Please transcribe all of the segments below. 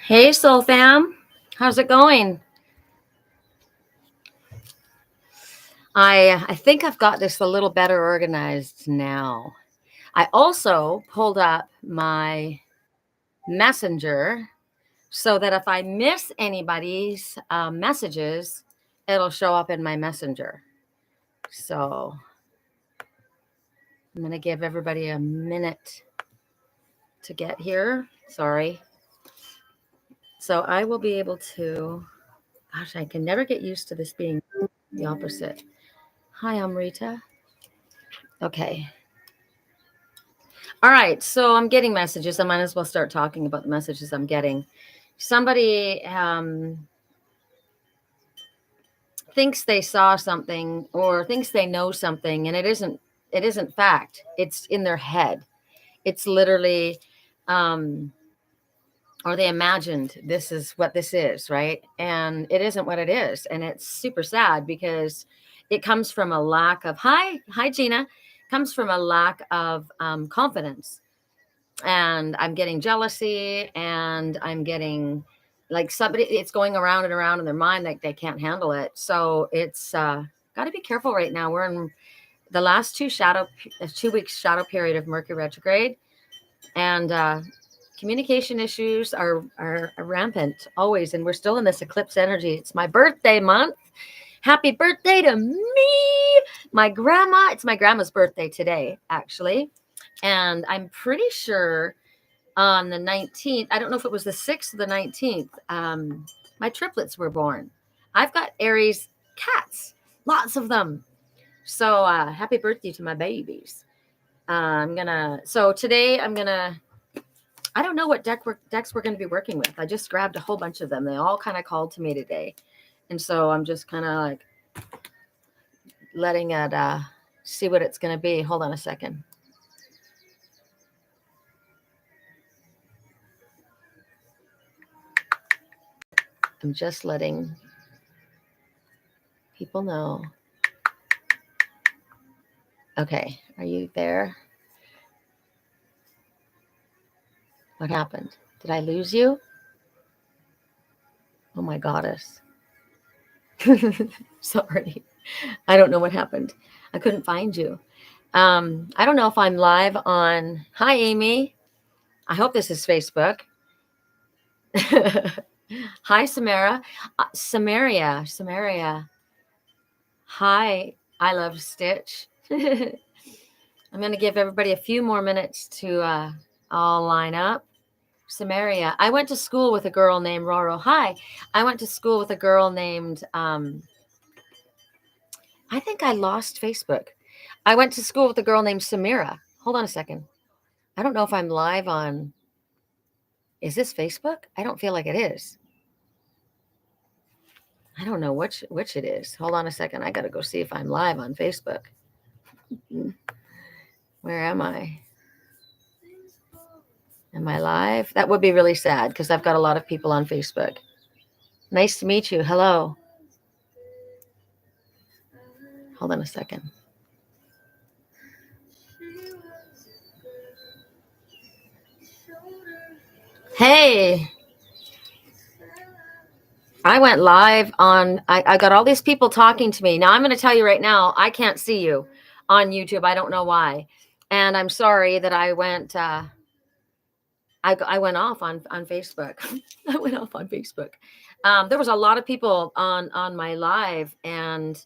Hey, Soul Fam. How's it going? I think I've got this a little better organized now. I also pulled up my messenger so that if I miss anybody's messages, it'll show up in my messenger. So I'm going to give everybody a minute to get here. Sorry. So I will be able to, gosh, I can never get used to this being the opposite. Hi, I'm Rita. Okay. All right. So I'm getting messages. I might as well start talking about the messages I'm getting. Somebody thinks they saw something or thinks they know something, and it isn't fact. It's in their head. It's literally or they imagined this is what this is, right? And it isn't what it is. And it's super sad because it comes from a lack of hi Gina, comes from a lack of confidence. And I'm getting jealousy, and I'm getting like somebody, it's going around and around in their mind, like they can't handle it. So it's got to be careful right now. We're in the last 2 weeks shadow period of Mercury retrograde, and communication issues are rampant always. And we're still in this eclipse energy. It's my birthday month. Happy birthday to me. It's my grandma's birthday today, actually. And I'm pretty sure on the 19th, I don't know if it was the 6th or the 19th, my triplets were born. I've got Aries cats, lots of them. So happy birthday to my babies. Today I don't know what decks we're going to be working with. I just grabbed a whole bunch of them. They all kind of called to me today. And so I'm just kind of like letting it see what it's going to be. Hold on a second. I'm just letting people know. Okay, are you there? What happened? Did I lose you? Oh my goddess. Sorry. I don't know what happened. I couldn't find you. I don't know if I'm live on. Hi, Amy. I hope this is Facebook. Hi, Samara. Samaria. Hi, I love Stitch. I'm going to give everybody a few more minutes to all line up. Samaria. I went to school with a girl named Roro. Hi. I went to school with a girl named, I think I lost Facebook. I went to school with a girl named Samira. Hold on a second. I don't know if I'm live on. Is this Facebook? I don't feel like it is. I don't know which it is. Hold on a second. I got to go see if I'm live on Facebook. Where am I? Am I live? That would be really sad because I've got a lot of people on Facebook. Nice to meet you. Hello. Hold on a second. Hey. I went live on, I got all these people talking to me. Now, I'm going to tell you right now, I can't see you on YouTube. I don't know why. And I'm sorry that I went, I went off on Facebook. I went off on Facebook. There was a lot of people on my live, and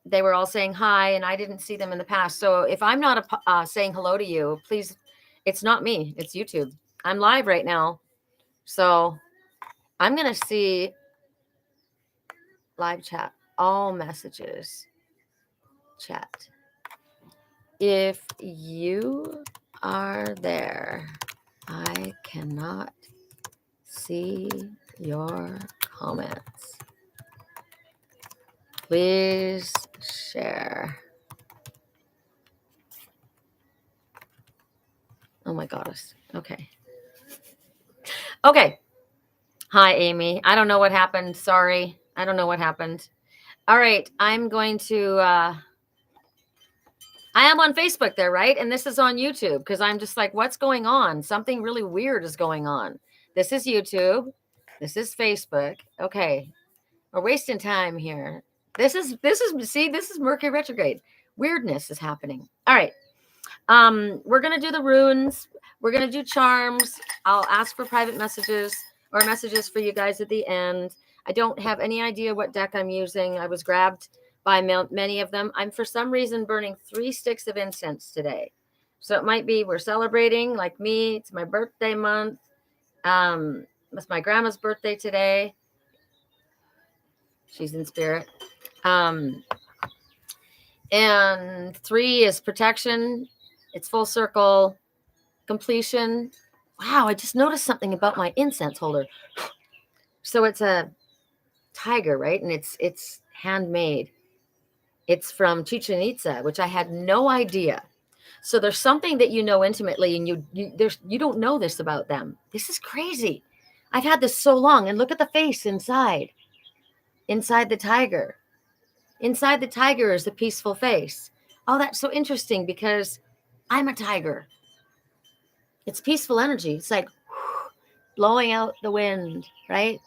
they were all saying hi, and I didn't see them in the past. So if I'm not saying hello to you, please, it's not me. It's YouTube. I'm live right now. So I'm going to see live chat, all messages, chat. If you are there, I cannot see your comments. Please share. Oh my goddess. Okay. Okay. Hi, Amy. I don't know what happened. Sorry. I don't know what happened. All right. I'm going to I am on Facebook there, right? And this is on YouTube because I'm just like, what's going on? Something really weird is going on. This is YouTube. This is Facebook. Okay. We're wasting time here. This is Mercury retrograde. Weirdness is happening. All right. We're going to do the runes. We're going to do charms. I'll ask for private messages or messages for you guys at the end. I don't have any idea what deck I'm using. I was grabbed by many of them. I'm for some reason burning 3 sticks of incense today. So it might be we're celebrating like me. It's my birthday month. It's my grandma's birthday today. She's in spirit. And 3 is protection. It's full circle completion. Wow, I just noticed something about my incense holder. So it's a tiger, right? And it's handmade. It's from Chichen Itza, which I had no idea. So there's something that you know intimately, and you don't know this about them. This is crazy. I've had this so long, and look at the face inside the tiger. Inside the tiger is the peaceful face. Oh, that's so interesting because I'm a tiger. It's peaceful energy. It's like blowing out the wind, right?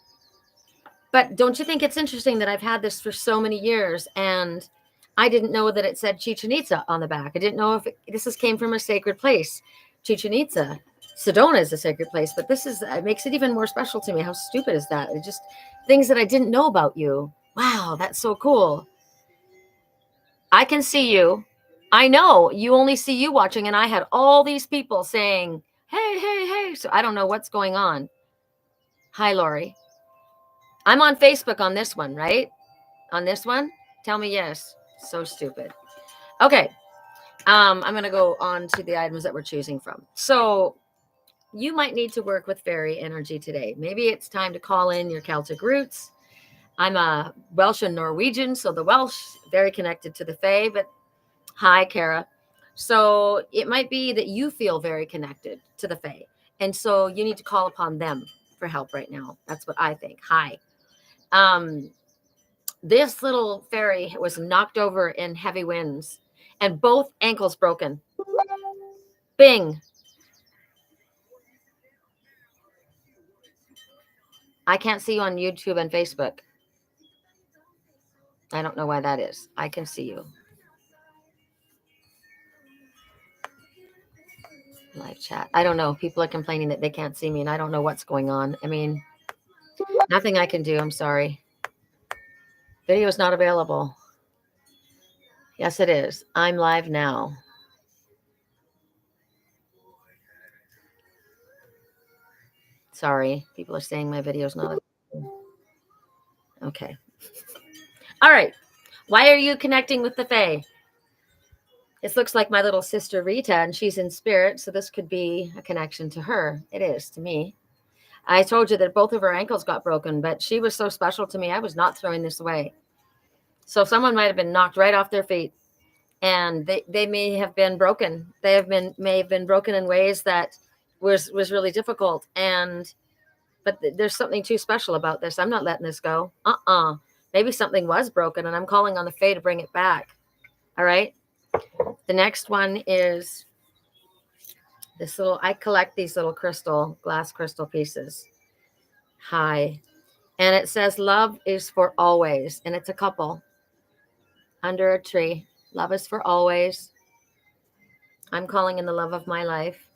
But don't you think it's interesting that I've had this for so many years and I didn't know that it said Chichen Itza on the back. I didn't know if came from a sacred place. Chichen Itza. Sedona is a sacred place, but it makes it even more special to me. How stupid is that? It just things that I didn't know about you. Wow, that's so cool. I can see you. I know you only see you watching, and I had all these people saying, hey, hey, hey. So I don't know what's going on. Hi, Lori. I'm on Facebook on this one, right? On this one? Tell me yes. So stupid. Okay. I'm going to go on to the items that we're choosing from. So you might need to work with fairy energy today. Maybe it's time to call in your Celtic roots. I'm a Welsh and Norwegian, so the Welsh, very connected to the Fae, but hi, Kara. So it might be that you feel very connected to the Fae. And so you need to call upon them for help right now. That's what I think. Hi. This little fairy was knocked over in heavy winds and both ankles broken. Bing. I can't see you on YouTube and Facebook. I don't know why that is. I can see you. Live chat. I don't know. People are complaining that they can't see me, and I don't know what's going on. I mean, nothing I can do. I'm sorry. Video is not available. Yes, it is. I'm live now. Sorry. People are saying my video is not available. Okay. All right. Why are you connecting with the Fae? This looks like my little sister Rita, and she's in spirit, so this could be a connection to her. It is to me. I told you that both of her ankles got broken, but she was so special to me. I was not throwing this away. So someone might have been knocked right off their feet, and they may have been broken. May have been broken in ways that was really difficult. But there's something too special about this. I'm not letting this go. Maybe something was broken, and I'm calling on the Fae to bring it back. All right. The next one is this little. I collect these little glass crystal pieces. Hi. And it says love is for always. And it's a couple under a tree. Love is for always. I'm calling in the love of my life.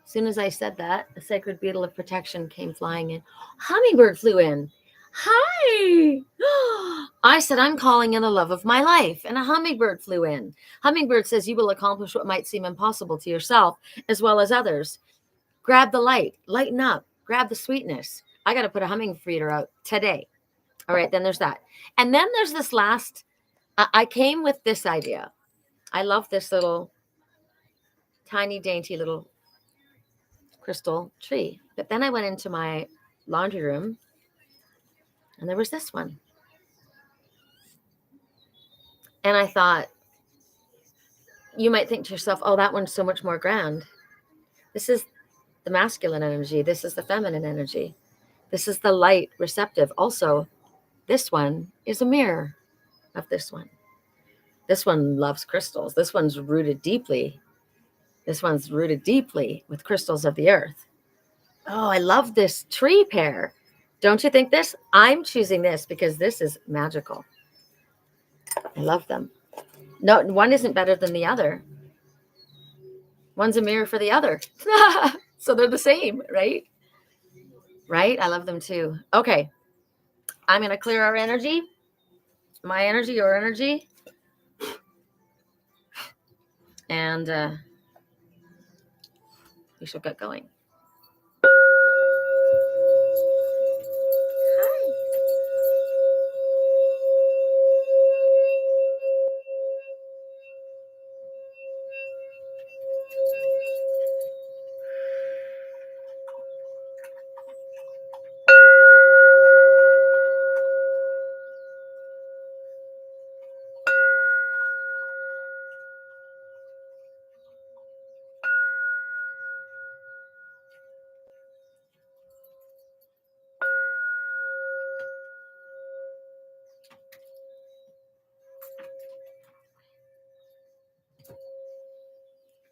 As soon as I said that, a sacred beetle of protection came flying in. Hummingbird flew in. Hi. I said, I'm calling in the love of my life. And a hummingbird flew in. Hummingbird says you will accomplish what might seem impossible to yourself as well as others. Grab the light. Lighten up. Grab the sweetness. I got to put a humming feeder out today. All right, then there's that. And then there's this last. I came with this idea. I love this little tiny, dainty little crystal tree. But then I went into my laundry room and there was this one. And I thought, you might think to yourself, oh, that one's so much more grand. This is the masculine energy. This is the feminine energy. This is the light receptive. Also, this one is a mirror of this one. This one loves crystals. This one's rooted deeply. This one's rooted deeply with crystals of the earth. Oh, I love this tree pair. Don't you think this? I'm choosing this because this is magical. I love them. No, one isn't better than the other. One's a mirror for the other. So they're the same, right? Right? I love them too. Okay. I'm going to clear our energy. My energy, your energy. And we shall get going.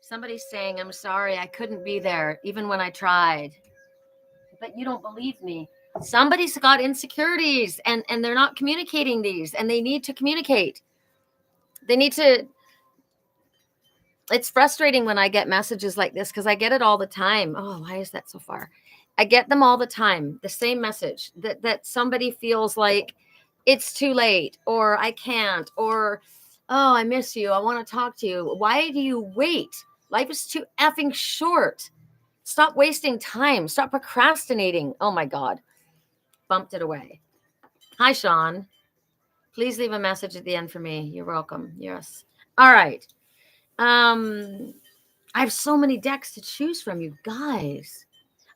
Somebody's saying, I'm sorry, I couldn't be there, even when I tried. But you don't believe me. Somebody's got insecurities and they're not communicating these, and they need to communicate. They need to. It's frustrating when I get messages like this because I get it all the time. Oh, why is that so far? I get them all the time. The same message that somebody feels like it's too late, or I can't, or, oh, I miss you. I want to talk to you. Why do you wait? Life is too effing short. Stop wasting time. Stop procrastinating. Oh my God. Bumped it away. Hi, Sean. Please leave a message at the end for me. You're welcome. Yes. All right. I have so many decks to choose from, you guys.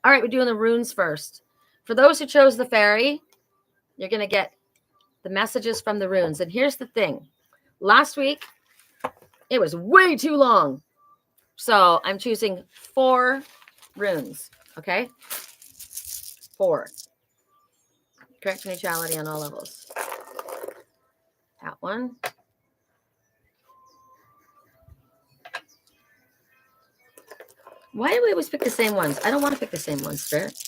All right, we're doing the runes first. For those who chose the fairy, you're going to get the messages from the runes. And here's the thing. Last week, it was way too long. So I'm choosing 4 runes, okay? 4. Correct neutrality on all levels. That one. Why do we always pick the same ones? I don't want to pick the same ones, Spirit.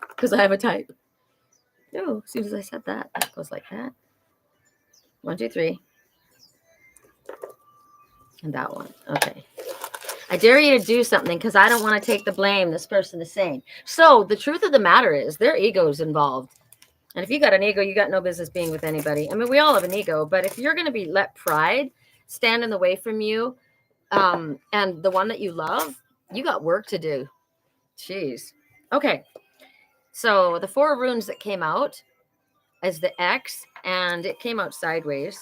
Because I have a type. Oh, as soon as I said that, it goes like that. 1, 2, 3. And that one. Okay. I dare you to do something because I don't want to take the blame this person is saying. So the truth of the matter is their ego is involved. And if you got an ego, you got no business being with anybody. I mean, we all have an ego, but if you're going to let pride stand in the way from you, and the one that you love, you got work to do. Jeez. Okay. So the 4 runes that came out is the X, and it came out sideways.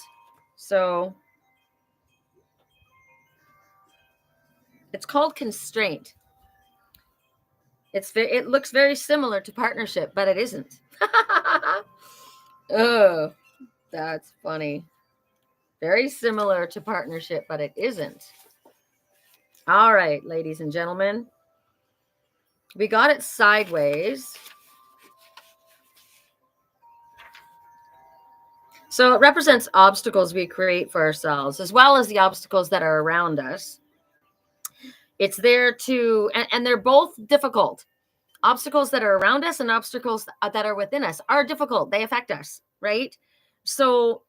So it's called constraint. It looks very similar to partnership, but it isn't. Oh, that's funny. Very similar to partnership, but it isn't. All right, ladies and gentlemen. We got it sideways. So it represents obstacles we create for ourselves, as well as the obstacles that are around us. It's there to, and they're both difficult. Obstacles that are around us and obstacles that are within us are difficult. They affect us, right? So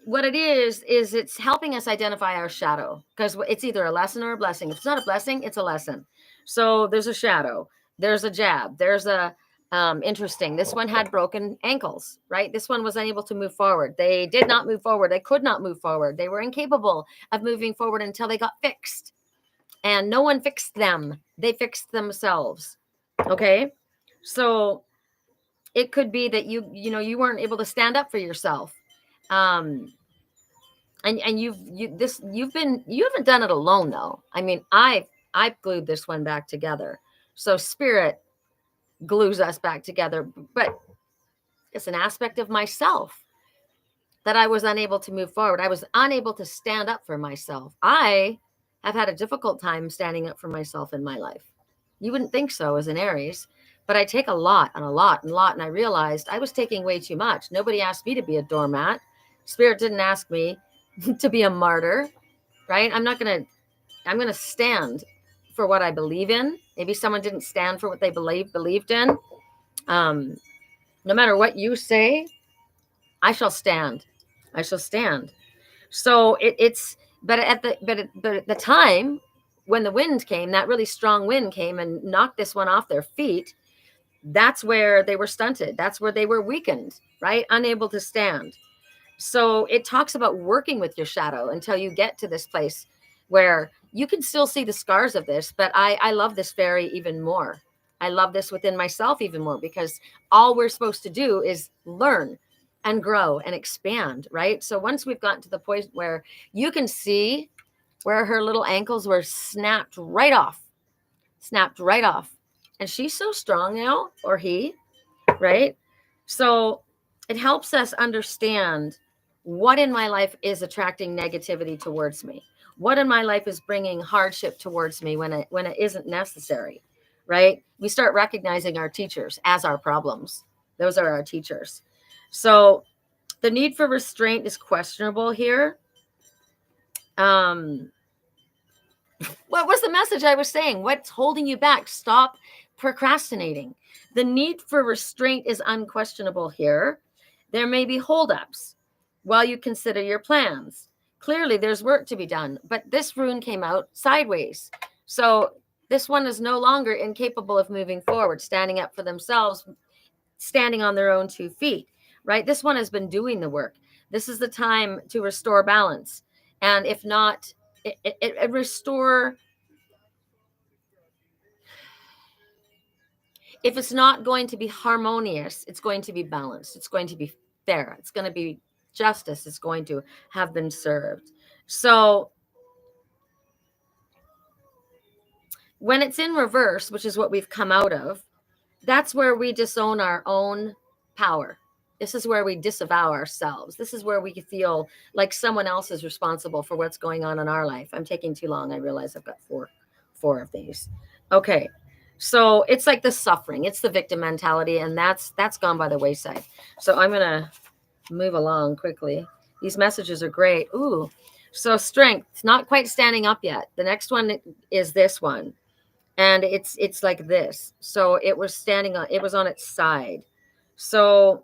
what it is it's helping us identify our shadow, because it's either a lesson or a blessing. If it's not a blessing, it's a lesson. So there's a shadow, there's a jab, there's a interesting. This one had broken ankles, right? This one was unable to move forward. They did not move forward. They could not move forward. They were incapable of moving forward until they got fixed. And no one fixed them. They fixed themselves. Okay. So it could be that you weren't able to stand up for yourself. And you haven't done it alone though. I mean, I've glued this one back together. So spirit glues us back together, but it's an aspect of myself that I was unable to move forward. I was unable to stand up for myself. I have had a difficult time standing up for myself in my life. You wouldn't think so as an Aries, but I take a lot, and I realized I was taking way too much. Nobody asked me to be a doormat. Spirit didn't ask me to be a martyr, right? I'm going to stand for what I believe in. Maybe someone didn't stand for what they believed in. No matter what you say, I shall stand. I shall stand. So but at the time when the wind came, that really strong wind came and knocked this one off their feet, that's where they were stunted. That's where they were weakened, right? Unable to stand. So it talks about working with your shadow until you get to this place where you can still see the scars of this. But I love this fairy even more. I love this within myself even more, because all we're supposed to do is learn and grow and expand, right? So once we've gotten to the point where you can see where her little ankles were snapped right off. And she's so strong now, or he, right? So it helps us understand what in my life is attracting negativity towards me. What in my life is bringing hardship towards me when it isn't necessary, right? We start recognizing our teachers as our problems. Those are our teachers. So the need for restraint is questionable here. What was the message I was saying? What's holding you back? Stop procrastinating. The need for restraint is unquestionable here. There may be holdups while you consider your plans. Clearly, there's work to be done, but this rune came out sideways. So this one is no longer incapable of moving forward, standing up for themselves, standing on their own 2 feet, right? This one has been doing the work. This is the time to restore balance. And if not, it restore. If it's not going to be harmonious, it's going to be balanced. It's going to be fair. It's going to be justice. It's going to have been served. So when it's in reverse, which is what we've come out of, that's where we disown our own power. This is where we disavow ourselves. This is where we feel like someone else is responsible for what's going on in our life. I'm taking too long. I realize I've got four of these. Okay. So it's like the suffering. It's the victim mentality, and that's gone by the wayside. So I'm going to move along quickly. These messages are great. Ooh. So strength, not quite standing up yet. The next one is this one. And it's like this. So it was it was on its side. So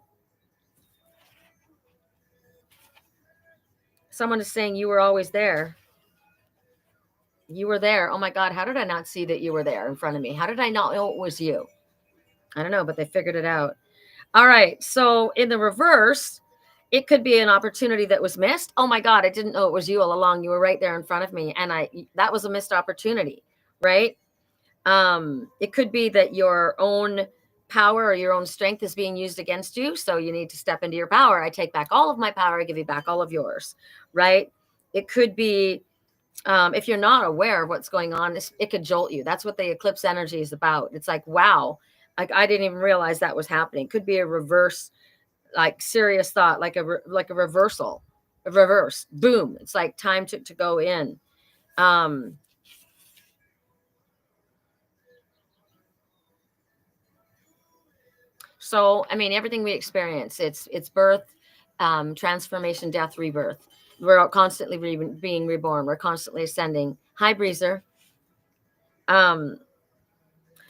someone is saying you were always there. You were there. Oh my God, how did I not see that you were there in front of me? How did I not know it was you? I don't know, but they figured it out. All right. So in the reverse, it could be an opportunity that was missed. Oh my God, I didn't know it was you all along. You were right there in front of me. And that was a missed opportunity, right? It could be that your own power or your own strength is being used against you. So you need to step into your power. I take back all of my power. I give you back all of yours, right? It could be, if you're not aware of what's going on, it could jolt you. That's what the eclipse energy is about. It's like, wow, like I didn't even realize that was happening. It could be a reverse, like serious thought, like a reversal, a reverse, boom. It's like time to go in. So, I mean, everything we experience, it's birth, transformation, death, rebirth. We're constantly being reborn. We're constantly ascending. Hi, Breezer.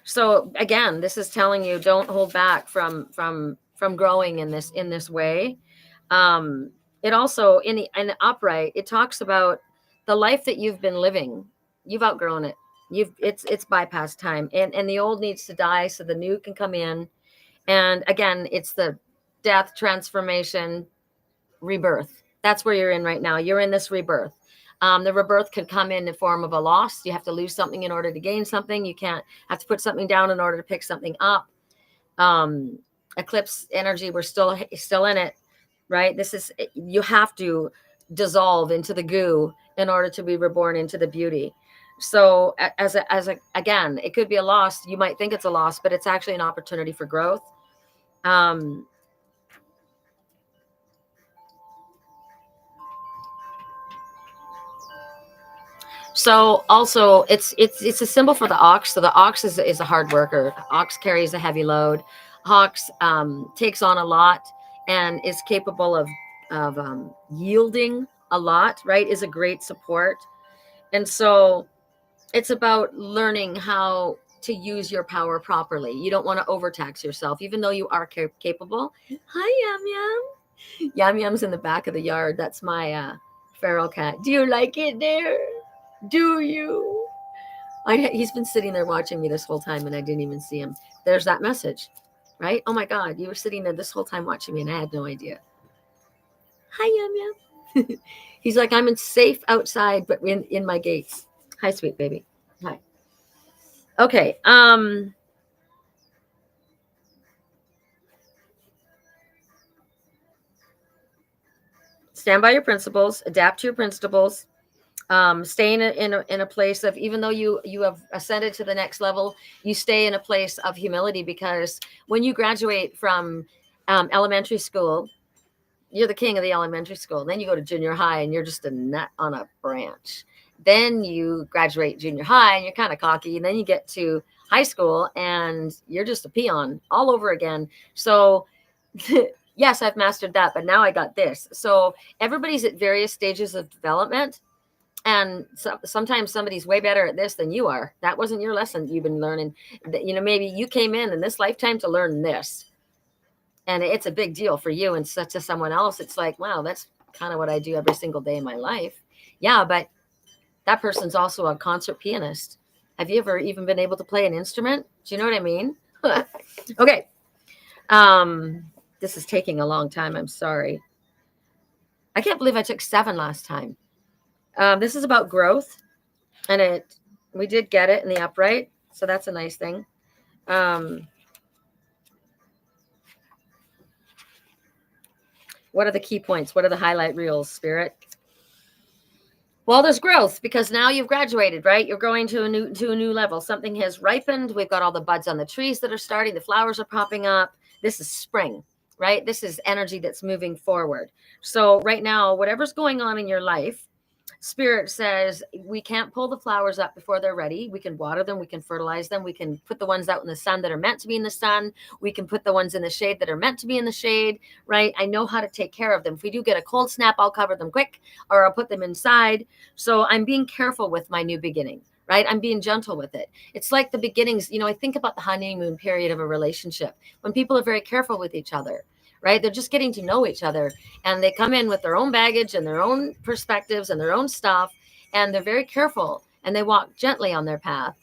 So again, this is telling you, don't hold back from growing in this way. It also in the upright, it talks about the life that you've been living. You've outgrown it. It's bypass time, and the old needs to die so the new can come in. And again, it's the death, transformation, rebirth. That's where you're in right now. You're in this rebirth. The rebirth could come in the form of a loss. You have to lose something in order to gain something. You can't have to put something down in order to pick something up. Eclipse energy, we're still in it, right? You have to dissolve into the goo in order to be reborn into the beauty. So again, it could be a loss. You might think it's a loss, but it's actually an opportunity for growth. So also it's a symbol for the ox. So the ox is a hard worker. Ox carries a heavy load. Ox takes on a lot and is capable yielding a lot, right, is a great support. And so it's about learning how to use your power properly. You don't want to overtax yourself, even though you are capable. Hi, Yum Yum. Yum Yum's in the back of the yard. That's my feral cat. Do you like it there? Do you? He's been sitting there watching me this whole time, and I didn't even see him. There's that message, right? Oh my God, you were sitting there this whole time watching me, and I had no idea. Hi, Yum Yum. He's like, I'm safe outside, but in my gates. Hi, sweet baby. Hi. Okay. Stand by your principles. Adapt to your principles. Stay in a place of, even though you have ascended to the next level, you stay in a place of humility, because when you graduate from elementary school, you're the king of the elementary school. Then you go to junior high and you're just a nut on a branch. Then you graduate junior high and you're kind of cocky. And then you get to high school and you're just a peon all over again. So yes, I've mastered that, but now I got this. So everybody's at various stages of development. And sometimes somebody's way better at this than you are. That wasn't your lesson you've been learning. Maybe you came in this lifetime to learn this. And it's a big deal for you, and to someone else, it's like, wow, that's kind of what I do every single day in my life. Yeah, but that person's also a concert pianist. Have you ever even been able to play an instrument? Do you know what I mean? Okay. This is taking a long time. I'm sorry. I can't believe I took 7 last time. This is about growth, and we did get it in the upright, so that's a nice thing. What are the key points? What are the highlight reels, Spirit? Well, there's growth, because now you've graduated, right? You're going to a new level. Something has ripened. We've got all the buds on the trees that are starting. The flowers are popping up. This is spring, right? This is energy that's moving forward. So right now, whatever's going on in your life, Spirit says we can't pull the flowers up before they're ready. We can water them. We can fertilize them. We can put the ones out in the sun that are meant to be in the sun. We can put the ones in the shade that are meant to be in the shade, right? I know how to take care of them. If we do get a cold snap, I'll cover them quick, or I'll put them inside. So I'm being careful with my new beginning, right? I'm being gentle with it. It's like the beginnings. I think about the honeymoon period of a relationship, when people are very careful with each other, right? They're just getting to know each other, and they come in with their own baggage and their own perspectives and their own stuff, and they're very careful, and they walk gently on their path,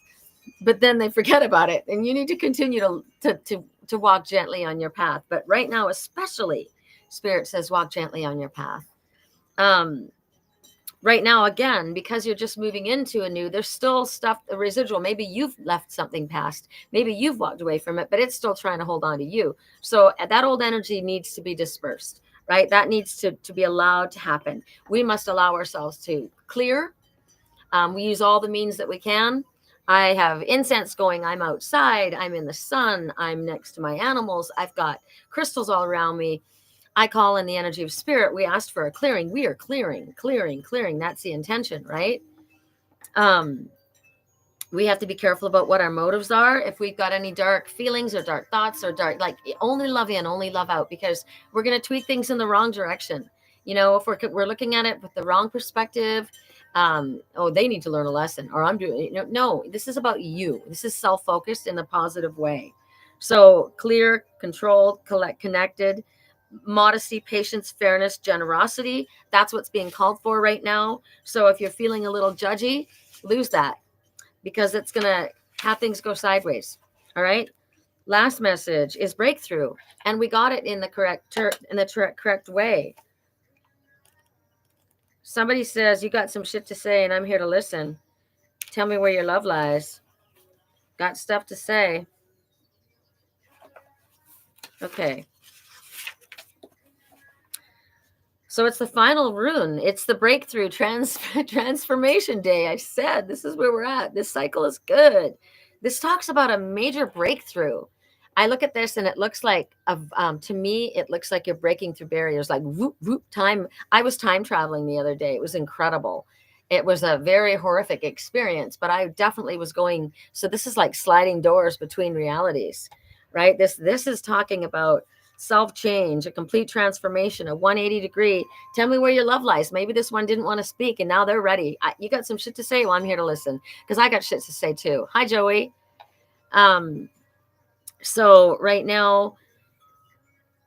but then they forget about it. And you need to continue to walk gently on your path. But right now, especially, Spirit says walk gently on your path. Right now, again, because you're just moving into a new, there's still stuff, a residual. Maybe you've left something past. Maybe you've walked away from it, but it's still trying to hold on to you. So that old energy needs to be dispersed, right? That needs to be allowed to happen. We must allow ourselves to clear. We use all the means that we can. I have incense going. I'm outside. I'm in the sun. I'm next to my animals. I've got crystals all around me. I call in the energy of Spirit. We asked for a clearing. We are clearing. That's the intention, right? We have to be careful about what our motives are. If we've got any dark feelings or dark thoughts or only love in, only love out, because we're going to tweak things in the wrong direction. If we're looking at it with the wrong perspective, they need to learn a lesson, or I'm doing, no, this is about you. This is self-focused in a positive way. So clear, controlled, connected, modesty, patience, fairness, generosity. That's what's being called for right now. So if you're feeling a little judgy, lose that, because it's going to have things go sideways. All right. Last message is breakthrough. And we got it in the correct way. Somebody says, you got some shit to say and I'm here to listen. Tell me where your love lies. Got stuff to say. Okay. So it's the final rune. It's the breakthrough transformation day. I said, this is where we're at. This cycle is good. This talks about a major breakthrough. I look at this and it looks like, to me, it looks like you're breaking through barriers, like whoop, whoop, time. I was time traveling the other day. It was incredible. It was a very horrific experience, but I definitely was going. So this is like sliding doors between realities, right? This is talking about self-change, a complete transformation, a 180 degree. Tell me where your love lies. Maybe this one didn't want to speak and now they're ready. You got some shit to say? Well, I'm here to listen because I got shit to say too. Hi, Joey. So right now,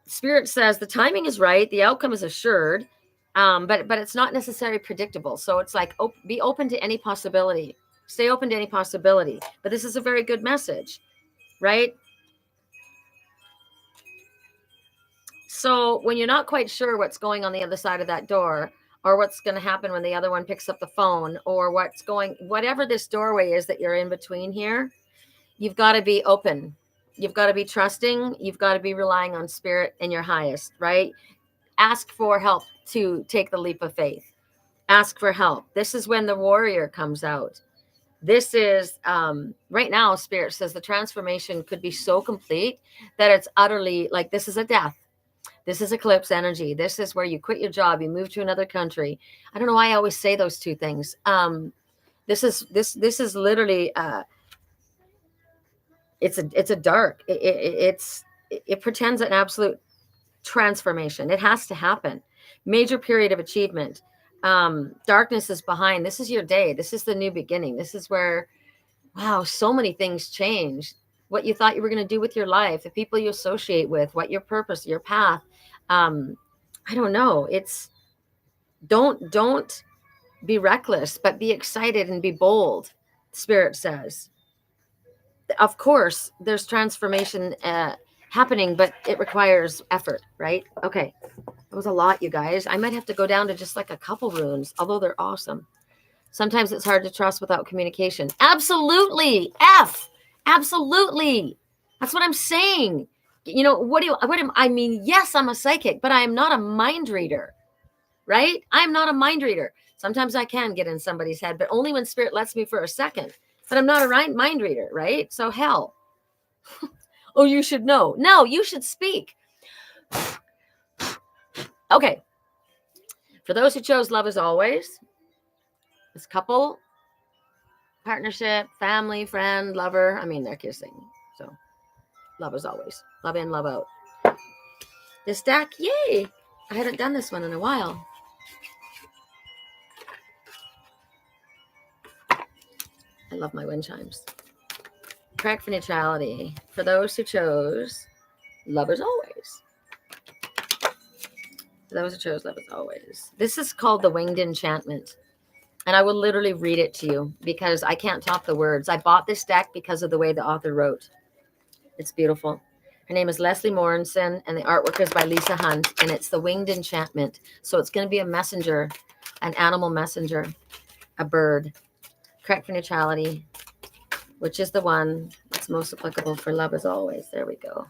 Spirit says the timing is right, the outcome is assured, but it's not necessarily predictable. So it's like, be open to any possibility. Stay open to any possibility. But this is a very good message, right? So when you're not quite sure what's going on the other side of that door, or what's going to happen when the other one picks up the phone, or whatever this doorway is that you're in between here, you've got to be open. You've got to be trusting. You've got to be relying on Spirit and your highest, right? Ask for help to take the leap of faith. Ask for help. This is when the warrior comes out. This is right now, Spirit says the transformation could be so complete that it's utterly like, this is a death. This is eclipse energy. This is where you quit your job, you move to another country. I don't know why I always say those two things. This is literally it's a dark. It pretends an absolute transformation. It has to happen. Major period of achievement. Darkness is behind. This is your day. This is the new beginning. This is where, wow, so many things change. What you thought you were going to do with your life, the people you associate with, what your purpose, your path. I don't know. It's don't be reckless, but be excited and be bold. Spirit says, of course, there's transformation happening, but it requires effort, right? Okay. That was a lot, you guys. I might have to go down to just like a couple runes, although they're awesome. Sometimes it's hard to trust without communication. Absolutely. Absolutely. That's what I'm saying. You know, I mean, yes, I'm a psychic, but I am not a mind reader, right? I'm not a mind reader. Sometimes I can get in somebody's head, but only when Spirit lets me for a second. But I'm not a mind reader, right? So hell. Oh, you should know. No, you should speak. Okay. For those who chose love as always, this couple, partnership, family, friend, lover. I mean, they're kissing. So love as always. Love in, love out. This deck, yay. I haven't done this one in a while. I love my wind chimes. Correct for neutrality. For those who chose love as always. For those who chose love as always. This is called the Winged Enchantment. And I will literally read it to you because I can't top the words. I bought this deck because of the way the author wrote. It's beautiful. Her name is Leslie Morenson, and the artwork is by Lisa Hunt, and it's the Winged Enchantment. So it's going to be a messenger, an animal messenger, a bird. Correct for neutrality, which is the one that's most applicable for love as always. There we go.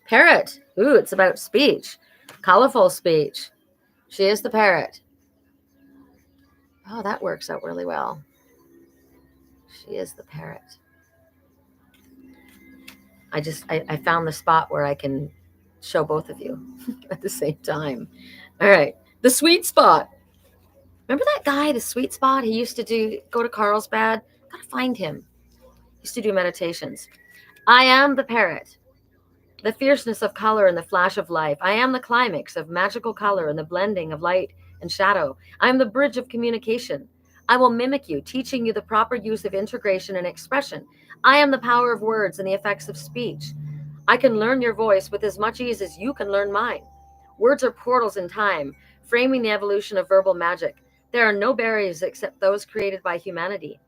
Parrot. Ooh, it's about speech. Colorful speech. She is the parrot. Oh, that works out really well. She is the parrot. I found the spot where I can show both of you at the same time. All right. The sweet spot. Remember that guy, the sweet spot? He used to go to Carlsbad. Gotta find him. He used to do meditations. I am the parrot. The fierceness of color and the flash of life. I am the climax of magical color and the blending of light and shadow. I am the bridge of communication. I will mimic you, teaching you the proper use of integration and expression. I am the power of words and the effects of speech. I can learn your voice with as much ease as you can learn mine. Words are portals in time, framing the evolution of verbal magic. There are no barriers except those created by humanity.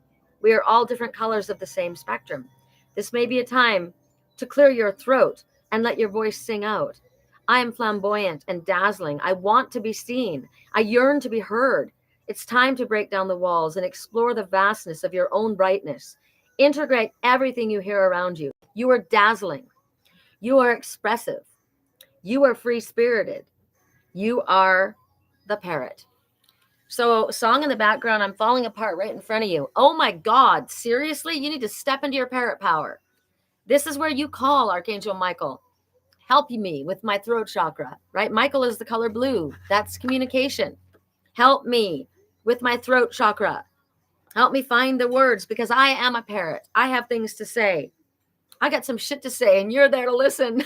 We are all different colors of the same spectrum. This may be a time to clear your throat and let your voice sing out. I am flamboyant and dazzling. I want to be seen. I yearn to be heard. It's time to break down the walls and explore the vastness of your own brightness. Integrate everything you hear around you. You are dazzling. You are expressive. You are free-spirited. You are the parrot. So, song in the background, I'm falling apart right in front of you. Oh my God, seriously? You need to step into your parrot power. This is where you call Archangel Michael. Help me with my throat chakra, right? Michael is the color blue. That's communication. Help me with my throat chakra. Help me find the words because I am a parrot. I have things to say. I got some shit to say and you're there to listen.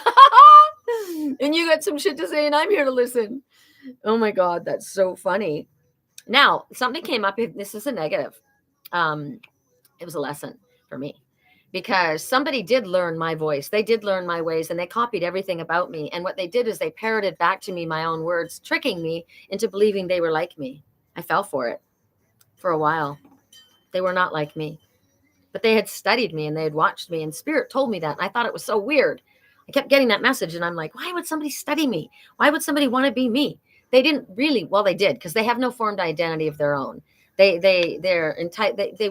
And you got some shit to say and I'm here to listen. Oh my God, that's so funny. Now, something came up. This is a negative. It was a lesson for me because somebody did learn my voice. They did learn my ways and they copied everything about me. And what they did is they parroted back to me my own words, tricking me into believing they were like me. I fell for it for a while. They were not like me, but they had studied me and they had watched me, and spirit told me that. And I thought it was so weird. I kept getting that message and I'm like, why would somebody study me? Why would somebody want to be me? They didn't really, well, they did, because they have no formed identity of their own. They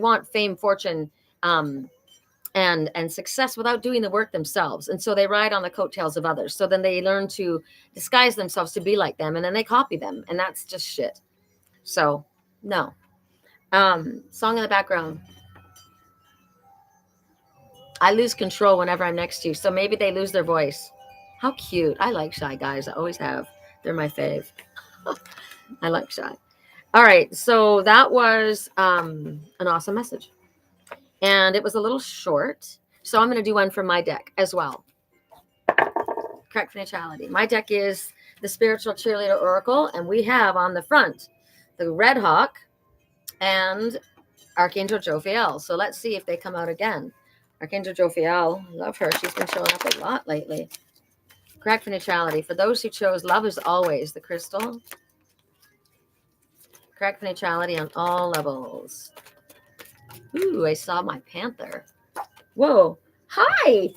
want fame, fortune, and success without doing the work themselves. And so they ride on the coattails of others. So then they learn to disguise themselves to be like them, and then they copy them, and that's just shit. So no. Song in the background. I lose control whenever I'm next to you. So maybe they lose their voice. How cute. I like shy guys. I always have. They're my fave. I like shy. All right. So that was an awesome message. And it was a little short. So I'm going to do one from my deck as well. Correct financiality. My deck is the Spiritual Cheerleader Oracle. And we have on the front the Red Hawk and Archangel Jophiel. So let's see if they come out again. Archangel Jophiel, love her. She's been showing up a lot lately. Correct neutrality. For those who chose love is always the crystal. Correct neutrality on all levels. Ooh, I saw my panther. Whoa. Hi.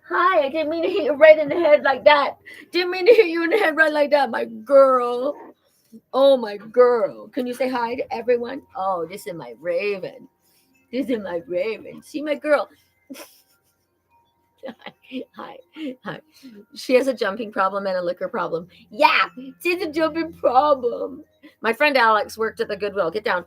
Hi. I didn't mean to hit you right in the head like that. Didn't mean to hit you in the head right like that, my girl. Oh, my girl. Can you say hi to everyone? Oh, this is my raven. This is my raven. See my girl. Hi. She has a jumping problem and a liquor problem. Yeah, she's a jumping problem. My friend Alex worked at the Goodwill. Get down.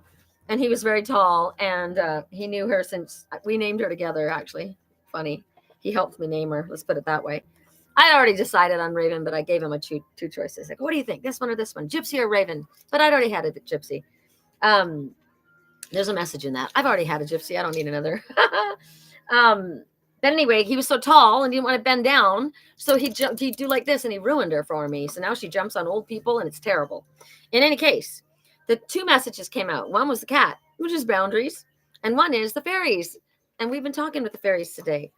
And he was very tall, and he knew her since we named her together, actually. Funny. He helped me name her. Let's put it that way. I already decided on Raven, but I gave him two choices. Like, what do you think? This one or this one? Gypsy or Raven? But I'd already had a Gypsy. There's a message in that. I've already had a Gypsy. I don't need another. But anyway, he was so tall and didn't want to bend down. So he'd do like this, and he ruined her for me. So now she jumps on old people, and it's terrible. In any case, the two messages came out. One was the cat, which is boundaries. And one is the fairies. And we've been talking with the fairies today.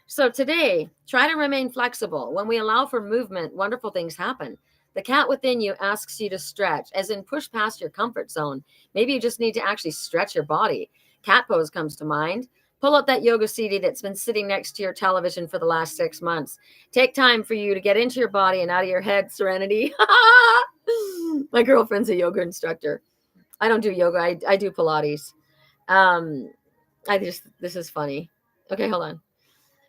So today, try to remain flexible. When we allow for movement, wonderful things happen. The cat within you asks you to stretch, as in push past your comfort zone. Maybe you just need to actually stretch your body. Cat pose comes to mind. Pull out that yoga CD that's been sitting next to your television for the last 6 months. Take time for you to get into your body and out of your head, Serenity. My girlfriend's a yoga instructor. I don't do yoga. I do Pilates. This is funny. Okay, hold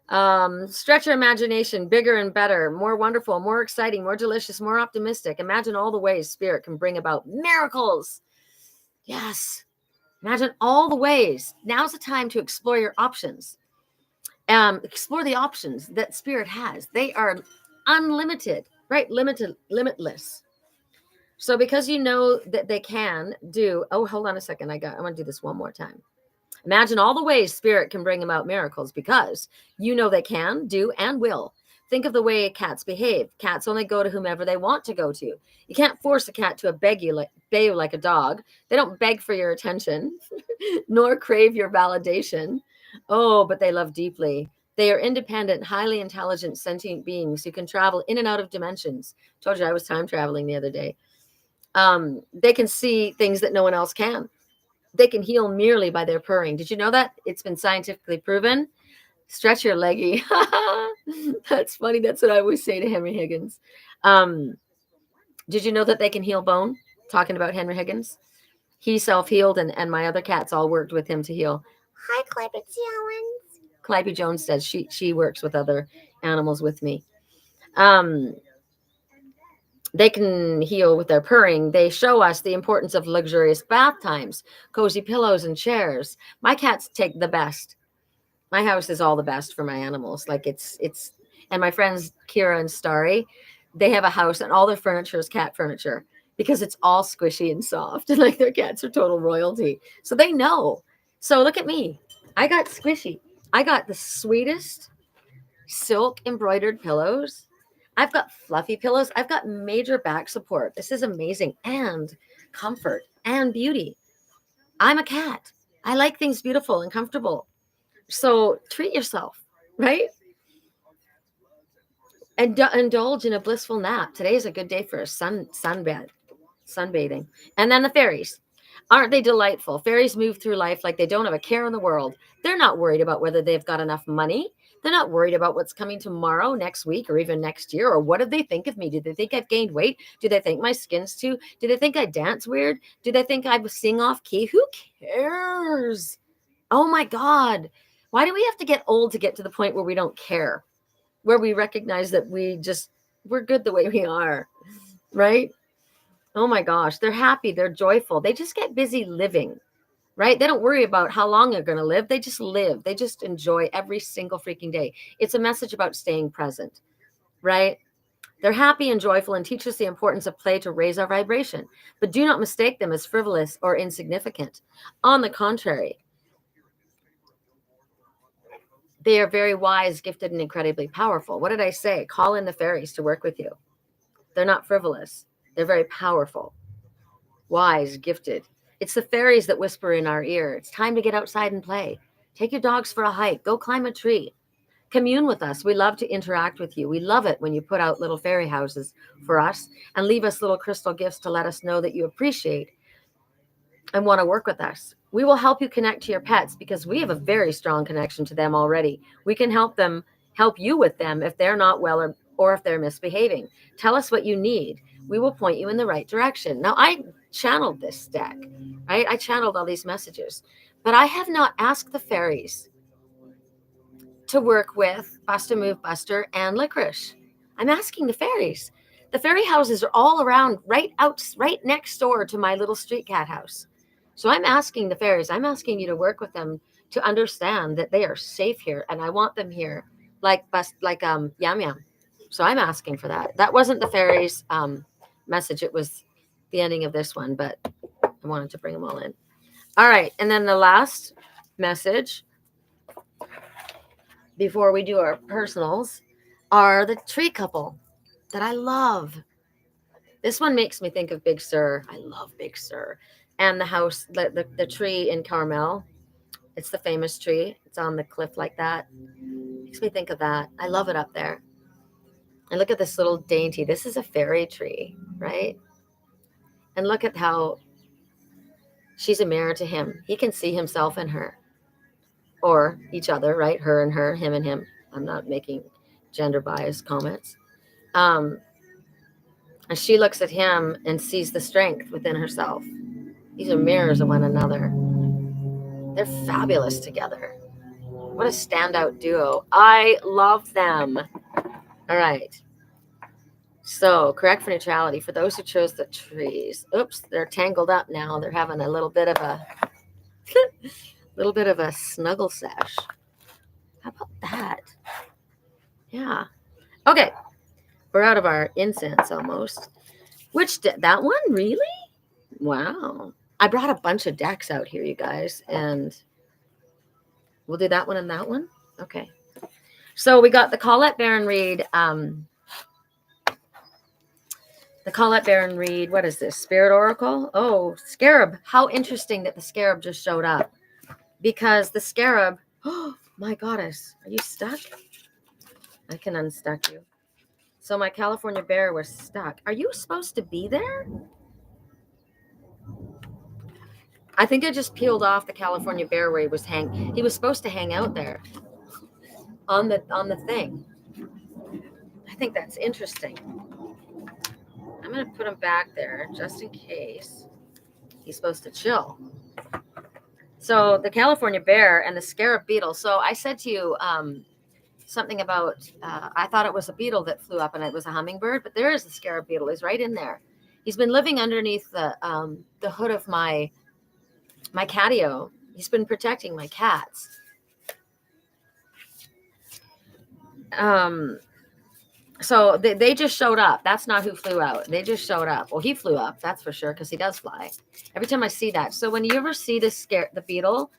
on. Stretch your imagination, bigger and better, more wonderful, more exciting, more delicious, more optimistic. Imagine all the ways spirit can bring about miracles. Yes. Imagine all the ways. Now's the time to explore your options. Explore the options that spirit has. They are unlimited, right? Limitless. So because you know that they can do, oh, hold on a second. I want to do this one more time. Imagine all the ways spirit can bring about miracles because you know they can, do, and will. Think of the way cats behave. Cats only go to whomever they want to go to. You can't force a cat to obey you like a dog. They don't beg for your attention, nor crave your validation. Oh, but they love deeply. They are independent, highly intelligent, sentient beings who can travel in and out of dimensions. Told you I was time traveling the other day. They can see things that no one else can. They can heal merely by their purring. Did you know that? It's been scientifically proven. Stretch your leggy. That's funny. That's what I always say to Henry Higgins. Did you know that they can heal bone? Talking about Henry Higgins. He self-healed, and my other cats all worked with him to heal. Hi, Clippy Jones. Clippy Jones says she works with other animals with me. They can heal with their purring. They show us the importance of luxurious bath times, cozy pillows and chairs. My cats take the best. My house is all the best for my animals. Like it's, and my friends Kira and Starry, they have a house and all their furniture is cat furniture because it's all squishy and soft. And like their cats are total royalty. So they know. So look at me. I got squishy. I got the sweetest, silk embroidered pillows. I've got fluffy pillows. I've got major back support. This is amazing. And comfort and beauty. I'm a cat. I like things beautiful and comfortable. So treat yourself, right? And indulge in a blissful nap. Today is a good day for a sunbathing. And then the fairies. Aren't they delightful? Fairies move through life like they don't have a care in the world. They're not worried about whether they've got enough money. They're not worried about what's coming tomorrow, next week, or even next year. Or what do they think of me? Do they think I've gained weight? Do they think my skin's too? Do they think I dance weird? Do they think I sing off key? Who cares? Oh my God. Why do we have to get old to get to the point where we don't care? Where we recognize that we're good the way we are, right? Oh my gosh, they're happy, they're joyful. They just get busy living, right? They don't worry about how long they're going to live. They just live. They just enjoy every single freaking day. It's a message about staying present, right? They're happy and joyful and teach us the importance of play to raise our vibration. But do not mistake them as frivolous or insignificant. On the contrary, they are very wise, gifted, and incredibly powerful. What did I say? Call in the fairies to work with you. They're not frivolous. They're very powerful, wise, gifted. It's the fairies that whisper in our ear. It's time to get outside and play. Take your dogs for a hike. Go climb a tree. Commune with us. We love to interact with you. We love it when you put out little fairy houses for us and leave us little crystal gifts to let us know that you appreciate and want to work with us. We will help you connect to your pets because we have a very strong connection to them already. We can help you with them if they're not well or if they're misbehaving. Tell us what you need. We will point you in the right direction. Now, I channeled this deck, right? I channeled all these messages, but I have not asked the fairies to work with Bust a Move Buster and Licorice. I'm asking the fairies. The fairy houses are all around, right next door to my little street cat house. So I'm asking the fairies, I'm asking you to work with them to understand that they are safe here, and I want them here like Yam Yam. So I'm asking for that. That wasn't the fairies message. It was the ending of this one, but I wanted to bring them all in. All right, and then the last message before we do our personals are the tree couple that I love. This one makes me think of Big Sur. I love Big Sur. And the house, the tree in Carmel. It's the famous tree. It's on the cliff like that. Makes me think of that. I love it up there. And look at this little dainty. This is a fairy tree, right? And look at how she's a mirror to him. He can see himself in her. Or each other, right? Her and her, him and him. I'm not making gender biased comments. And she looks at him and sees the strength within herself. These are mirrors of one another. They're fabulous together. What a standout duo. I love them. All right. So, correct for neutrality. For those who chose the trees. Oops, they're tangled up now. They're having a little bit of a snuggle sesh. How about that? Yeah. Okay. We're out of our incense almost. That one? Really? Wow. I brought a bunch of decks out here, you guys, and we'll do that one and that one. Okay. So we got the Colette Baron Reed. What is this? Spirit Oracle? Oh, Scarab. How interesting that the Scarab just showed up. Because the Scarab, oh my goddess, are you stuck? I can unstuck you. So my California bear was stuck. Are you supposed to be there? I think I just peeled off the California bear where he was supposed to hang out there on the thing. I think that's interesting. I'm going to put him back there just in case he's supposed to chill. So the California bear and the scarab beetle. So I said to you something about, I thought it was a beetle that flew up and it was a hummingbird, but there is the scarab beetle. He's right in there. He's been living underneath the hood of my catio. He's been protecting my cats. So they just showed up. That's not who flew out. They just showed up. Well, he flew up, that's for sure, because he does fly. Every time I see that. So when you ever see the beetle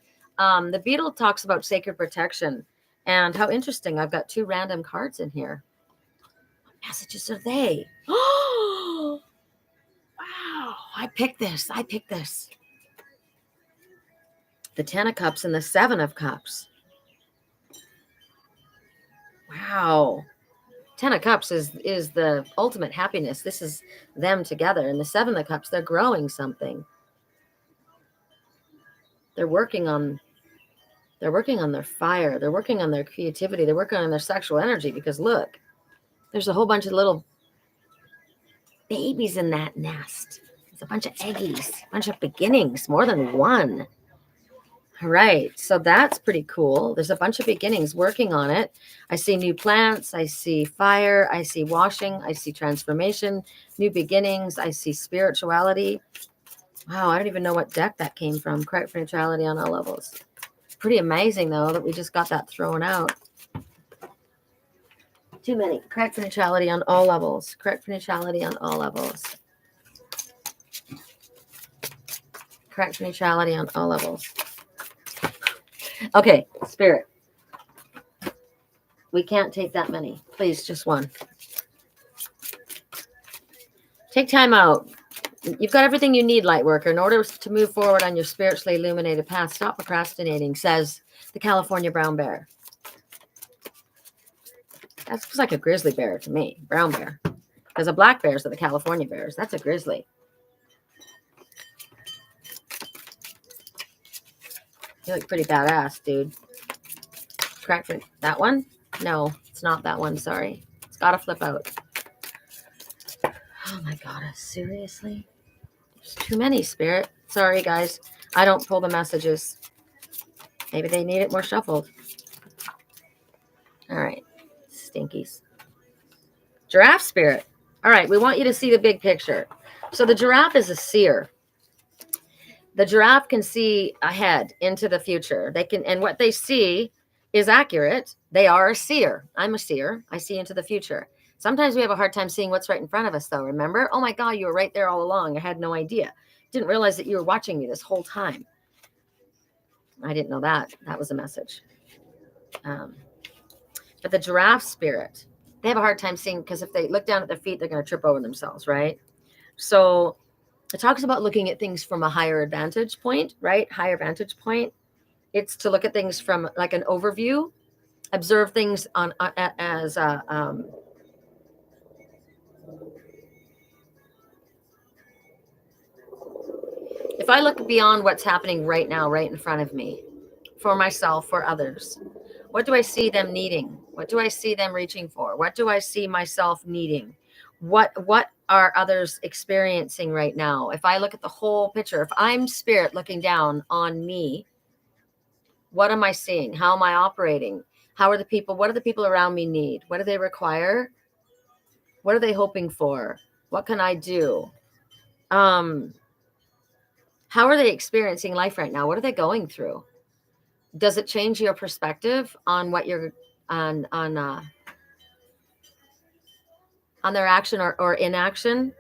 talks about sacred protection. And how interesting. I've got 2 random cards in here. What messages are they? Oh, wow. I picked this. The 10 of Cups and the 7 of Cups. Wow. 10 of Cups is the ultimate happiness. This is them together. And the 7 of Cups, they're growing something. They're working on their fire. They're working on their creativity. They're working on their sexual energy, because look, there's a whole bunch of little babies in that nest. There's a bunch of eggies, a bunch of beginnings, more than one. All right, so that's pretty cool. There's a bunch of beginnings working on it. I see new plants. I see fire. I see washing. I see transformation, new beginnings. I see spirituality. Wow, I don't even know what deck that came from. Correct neutrality on all levels. Pretty amazing, though, that we just got that thrown out. Too many. Correct neutrality on all levels. Correct neutrality on all levels. Correct neutrality on all levels. Okay, Spirit. We can't take that many. Please, just one. Take time out. You've got everything you need, light worker, in order to move forward on your spiritually illuminated path. Stop procrastinating, says the California brown bear. That looks like a grizzly bear to me, brown bear. Because the black bears are the California bears. That's a grizzly. You look pretty badass, dude. Correct. That one? No, it's not that one. Sorry. It's got to flip out. Oh my goddess. Seriously? There's too many, Spirit. Sorry, guys. I don't pull the messages. Maybe they need it more shuffled. All right. Stinkies. Giraffe, Spirit. All right. We want you to see the big picture. So the giraffe is a seer. The giraffe can see ahead into the future. They can, and what they see is accurate. They are a seer. I'm a seer. I see into the future. Sometimes we have a hard time seeing what's right in front of us, though. Remember? Oh my God, you were right there all along. I had no idea. Didn't realize that you were watching me this whole time. I didn't know that. That was a message. But the giraffe, Spirit, they have a hard time seeing, because if they look down at their feet, they're going to trip over themselves, right? So it talks about looking at things from a higher vantage point, right? Higher vantage point. It's to look at things from like an overview, observe things on as if I look beyond what's happening right now, right in front of me, for myself, for others, what do I see them needing? What do I see them reaching for? What do I see myself needing? What are others experiencing right now? If I look at the whole picture, if I'm Spirit looking down on me, what am I seeing? How am I operating? How are the people? What do the people around me need? What do they require? What are they hoping for? What can I do? How are they experiencing life right now? What are they going through? Does it change your perspective on what you're on their action or inaction?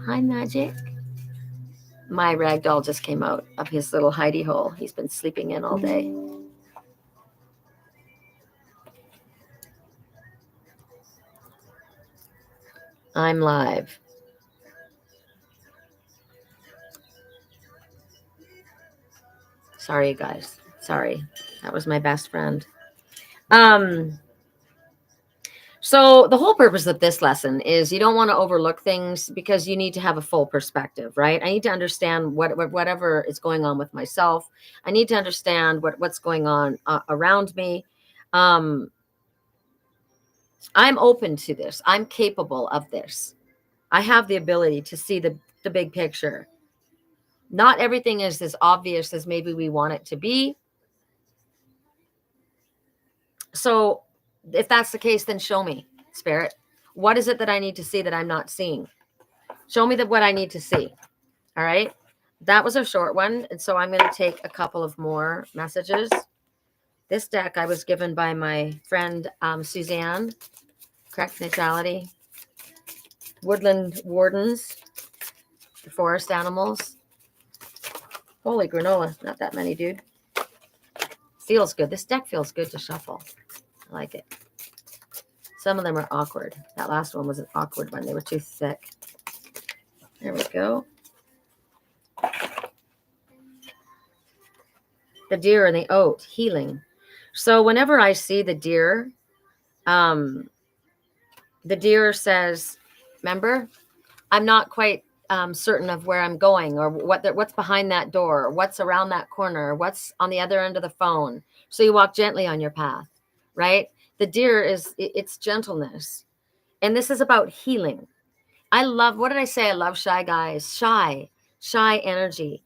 Hi, Magic. My ragdoll just came out of his little hidey hole. He's been sleeping in all day. I'm live. Sorry, you guys. Sorry. That was my best friend. So the whole purpose of this lesson is you don't want to overlook things, because you need to have a full perspective, right? I need to understand whatever is going on with myself. I need to understand what's going on around me. I'm open to this. I'm capable of this. I have the ability to see the big picture. Not everything is as obvious as maybe we want it to be. So if that's the case, then show me, Spirit. What is it that I need to see that I'm not seeing? Show me what I need to see. All right. That was a short one. And so I'm going to take a couple of more messages. This deck I was given by my friend, Suzanne. Correct neutrality. Woodland wardens. The forest animals. Holy granola. Not that many, dude. Feels good. This deck feels good to shuffle. I like it. Some of them are awkward. That last one was an awkward one. They were too thick. There we go. The deer and the oat, healing. So whenever I see the deer says, remember, I'm not quite certain of where I'm going, or what's behind that door, or what's around that corner, or what's on the other end of the phone. So you walk gently on your path, right? The deer it's gentleness. And this is about healing. What did I say? I love shy guys. Shy energy.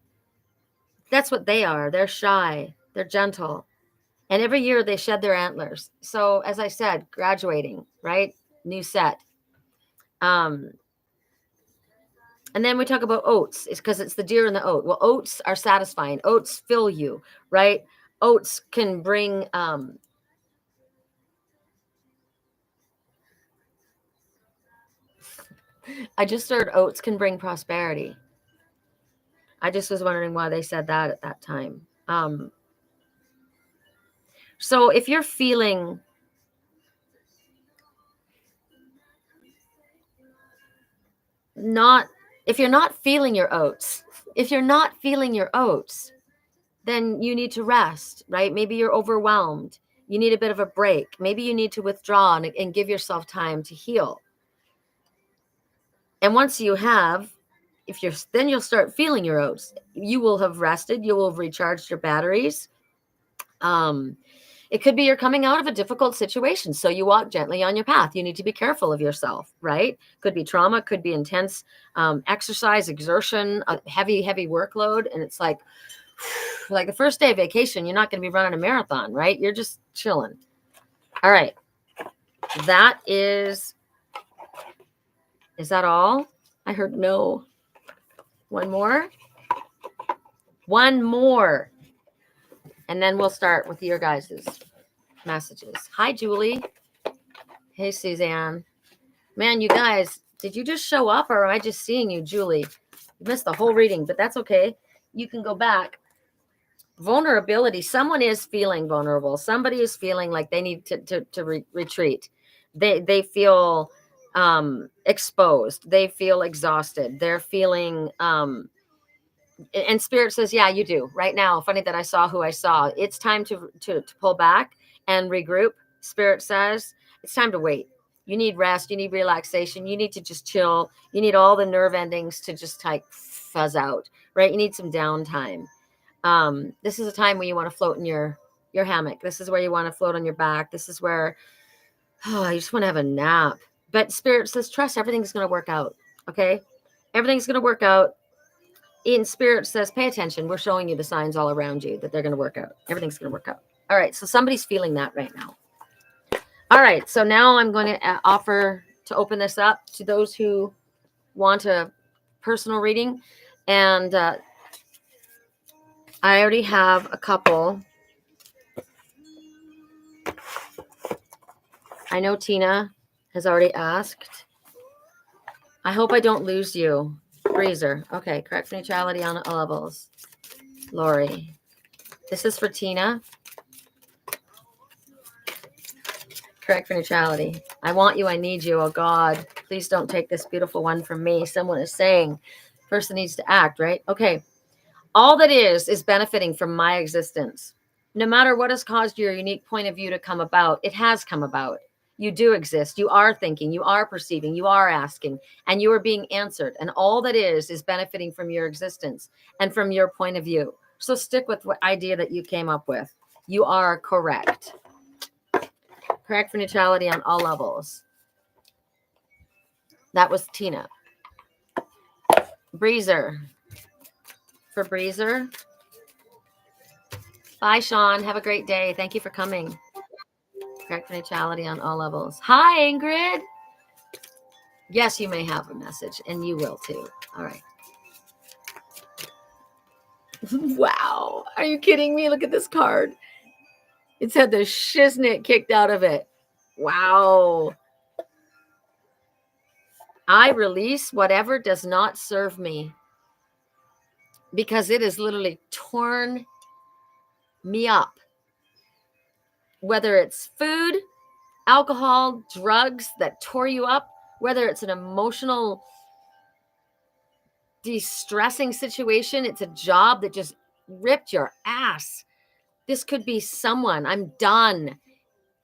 That's what they are. They're shy. They're gentle. And every year they shed their antlers. So as I said, graduating, right? New set. And then we talk about oats. It's because it's the deer and the oat. Well, oats are satisfying. Oats fill you, right? Oats can bring I just heard oats can bring prosperity. I just was wondering why they said that at that time. So if you're feeling if you're not feeling your oats, then you need to rest, right? Maybe you're overwhelmed. You need a bit of a break. Maybe you need to withdraw and give yourself time to heal. And once you have, then you'll start feeling your oats. You will have rested. You will have recharged your batteries. It could be you're coming out of a difficult situation, so you walk gently on your path. You need to be careful of yourself, right? Could be trauma, could be intense exercise, exertion, a heavy workload, and it's like the first day of vacation, you're not going to be running a marathon, right? You're just chilling. All right. Is that all? I heard no. One more. And then we'll start with your guys' messages. Hi, Julie. Hey, Suzanne. Man, you guys, did you just show up, or am I just seeing you, Julie? You missed the whole reading, but that's okay. You can go back. Vulnerability. Someone is feeling vulnerable. Somebody is feeling like they need to retreat. They feel exposed. They feel exhausted. They're feeling and Spirit says, yeah, you do right now. Funny that I saw who I saw. It's time to pull back and regroup. Spirit says it's time to wait. You need rest. You need relaxation. You need to just chill. You need all the nerve endings to just like fuzz out, right? You need some downtime. This is a time where you want to float in your hammock. This is where you want to float on your back. This is where you just want to have a nap. But Spirit says, trust everything's going to work out. Okay. Everything's going to work out. In Spirit says, pay attention. We're showing you the signs all around you that they're going to work out. Everything's going to work out. All right. So somebody's feeling that right now. All right. So now I'm going to offer to open this up to those who want a personal reading. And I already have a couple. I know Tina has already asked. I hope I don't lose you. Breezer. Okay, correct neutrality on all levels. Lori. This is for Tina. Correct for neutrality. I want you, I need you. Oh God, please don't take this beautiful one from me. Someone is saying, person needs to act, right? Okay. All that is benefiting from my existence. No matter what has caused your unique point of view to come about, it has come about. You do exist. You are thinking, you are perceiving, you are asking, and you are being answered. And all that is benefiting from your existence and from your point of view. So stick with what idea that you came up with. You are correct. Correct for neutrality on all levels. That was Tina. Breezer. For Breezer. Bye, Sean. Have a great day. Thank you for coming. Correct neutrality on all levels. Hi, Ingrid. Yes, you may have a message, and you will too. All right. Wow. Are you kidding me? Look at this card. It's had the shiznit kicked out of it. Wow. I release whatever does not serve me, because it has literally torn me up. whether it's food, alcohol, drugs that tore you up, whether it's an emotional de-stressing situation, it's a job that just ripped your ass. This could be someone. I'm done.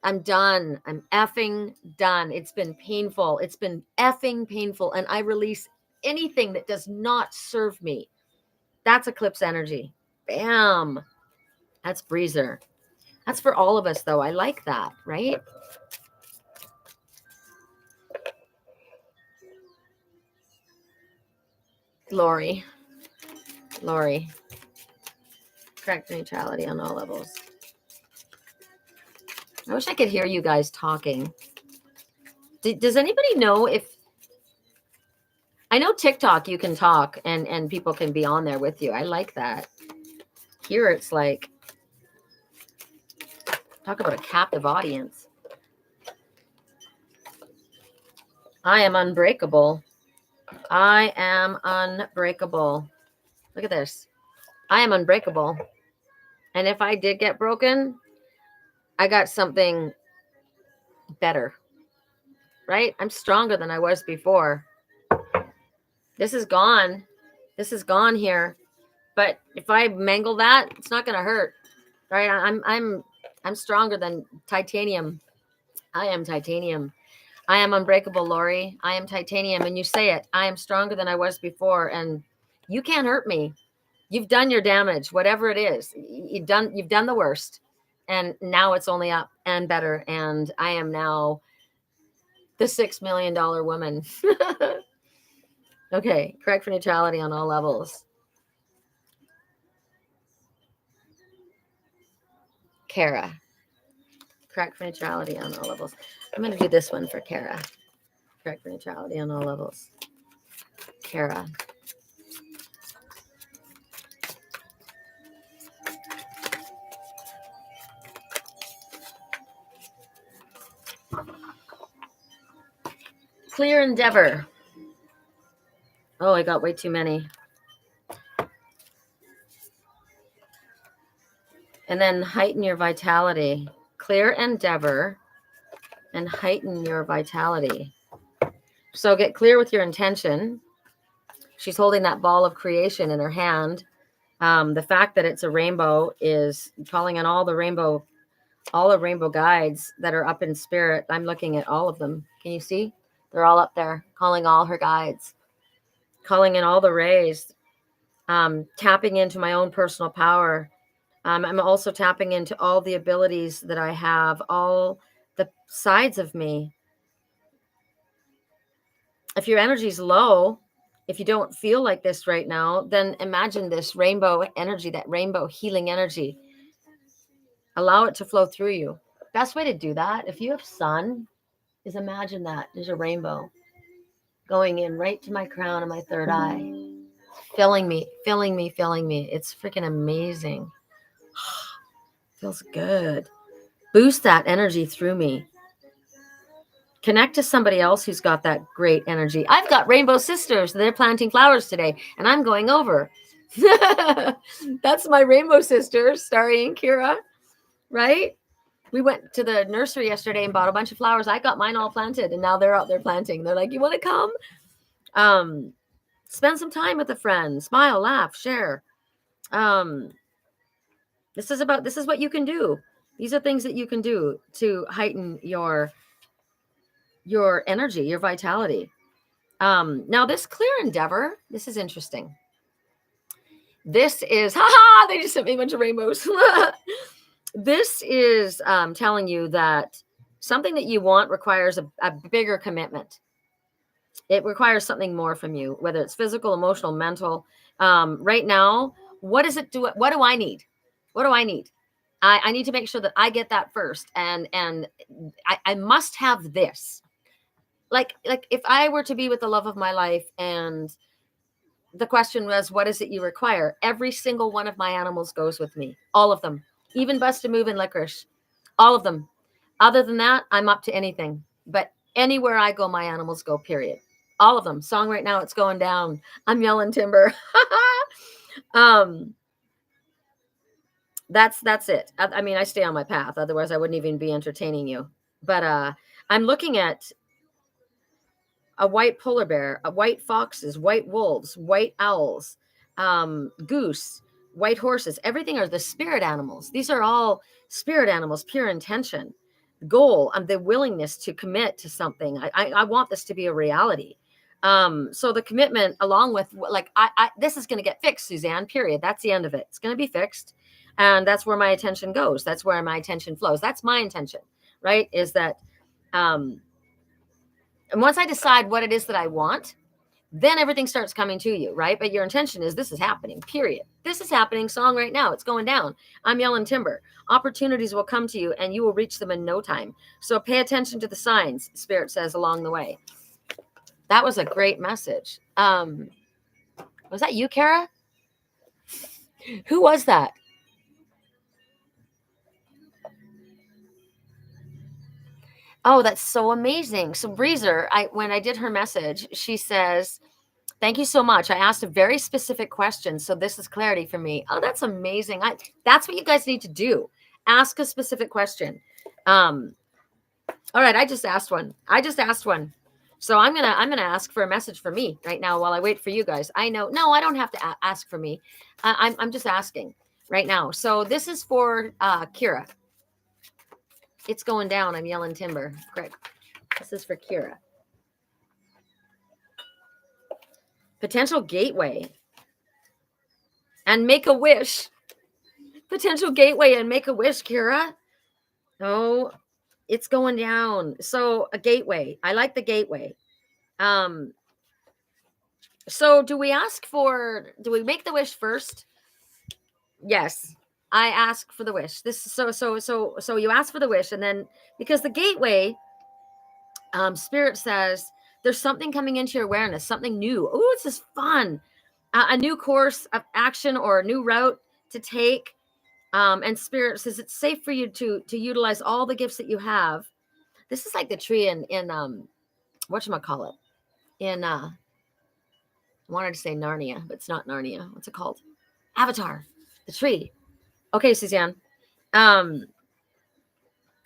I'm done. I'm effing done. It's been painful. It's been effing painful. And I release anything that does not serve me. That's eclipse energy. Bam. That's breezer. That's for all of us, though. I like that, right? Lori. Correct neutrality on all levels. I wish I could hear you guys talking. Does anybody know if... I know TikTok you can talk and people can be on there with you. I like that. Here it's like, talk about a captive audience. I am unbreakable. I am unbreakable. Look at this. I am unbreakable. And if I did get broken, I got something better, right? I'm stronger than I was before. This is gone. This is gone here. But if I mangle that, it's not going to hurt, right? I'm stronger than titanium. I am titanium. I am unbreakable, Lori. I am titanium. And you say it. I am stronger than I was before. And you can't hurt me. You've done your damage, whatever it is. You've done the worst. And now it's only up and better. And I am now the $6 million woman. Okay. Correct for neutrality on all levels. Kara. Correct for neutrality on all levels. I'm going to do this one for Kara. Correct for neutrality on all levels. Kara. Clear endeavor. Oh, I got way too many. And then heighten your vitality. Clear endeavor and heighten your vitality. So get clear with your intention. She's holding that ball of creation in her hand. The fact that it's a rainbow is calling on all the rainbow guides that are up in spirit. I'm looking at all of them. Can you see? They're all up there, calling all her guides, calling in all the rays, tapping into my own personal power. I'm also tapping into all the abilities that I have, all the sides of me. If your energy's low, if you don't feel like this right now, then imagine this rainbow energy, that rainbow healing energy. Allow it to flow through you. Best way to do that, if you have sun, is imagine that there's a rainbow going in right to my crown and my third eye, filling me. It's freaking amazing. Feels good. Boost that energy through me. Connect to somebody else who's got that great energy. I've got rainbow sisters. They're planting flowers today, and I'm going over. That's my rainbow sisters, Starry and Kira, right? We went to the nursery yesterday and bought a bunch of flowers. I got mine all planted, and now they're out there planting. They're like, you want to come? Spend some time with a friend. Smile, laugh, share. This is what you can do. These are things that you can do to heighten your energy, your vitality. Now this clear endeavor, this is interesting. This is, they just sent me a bunch of rainbows. This is telling you that something that you want requires a bigger commitment. It requires something more from you, whether it's physical, emotional, mental. Right now, what do I need? What do I need? I need to make sure that I get that first. And I must have this. Like if I were to be with the love of my life and the question was, what is it you require? Every single one of my animals goes with me. All of them. Even Bust a Move and Licorice. All of them. Other than that, I'm up to anything. But anywhere I go, my animals go, period. All of them. Song right now, it's going down. I'm yelling timber. That's it. I mean, I stay on my path. Otherwise, I wouldn't even be entertaining you. But I'm looking at a white polar bear, white foxes, white wolves, white owls, goose, white horses. Everything are the spirit animals. These are all spirit animals, pure intention, goal, the willingness to commit to something. I want this to be a reality. So the commitment, along with like, this is going to get fixed, Suzanne, period. That's the end of it. It's going to be fixed. And that's where my attention goes. That's where my attention flows. That's my intention, right? Is that, and once I decide what it is that I want, then everything starts coming to you, right? But your intention is, this is happening, period. This is happening, song right now. It's going down. I'm yelling timber. Opportunities will come to you and you will reach them in no time. So pay attention to the signs, Spirit says, along the way. That was a great message. Was that you, Kara? Who was that? Oh, that's so amazing. So Breezer, when I did her message, she says, thank you so much. I asked a very specific question, so this is clarity for me. Oh, that's amazing. That's what you guys need to do. Ask a specific question. All right, I just asked one. So I'm gonna ask for a message for me right now while I wait for you guys. I know, no, I don't have to ask for me. I'm just asking right now. So this is for Kira. It's going down. I'm yelling timber. Great. This is for Kira. Potential gateway and make a wish. Potential gateway and make a wish, Kira. Oh, it's going down. So a gateway. I like the gateway. So do we make the wish first? Yes. I ask for the wish. So you ask for the wish, and then because the gateway, Spirit says there's something coming into your awareness, something new. Oh, this is fun. A new course of action or a new route to take. And Spirit says it's safe for you to utilize all the gifts that you have. This is like the tree in whatchamacallit? In I wanted to say Narnia, but it's not Narnia. What's it called? Avatar. The tree. Okay, Suzanne.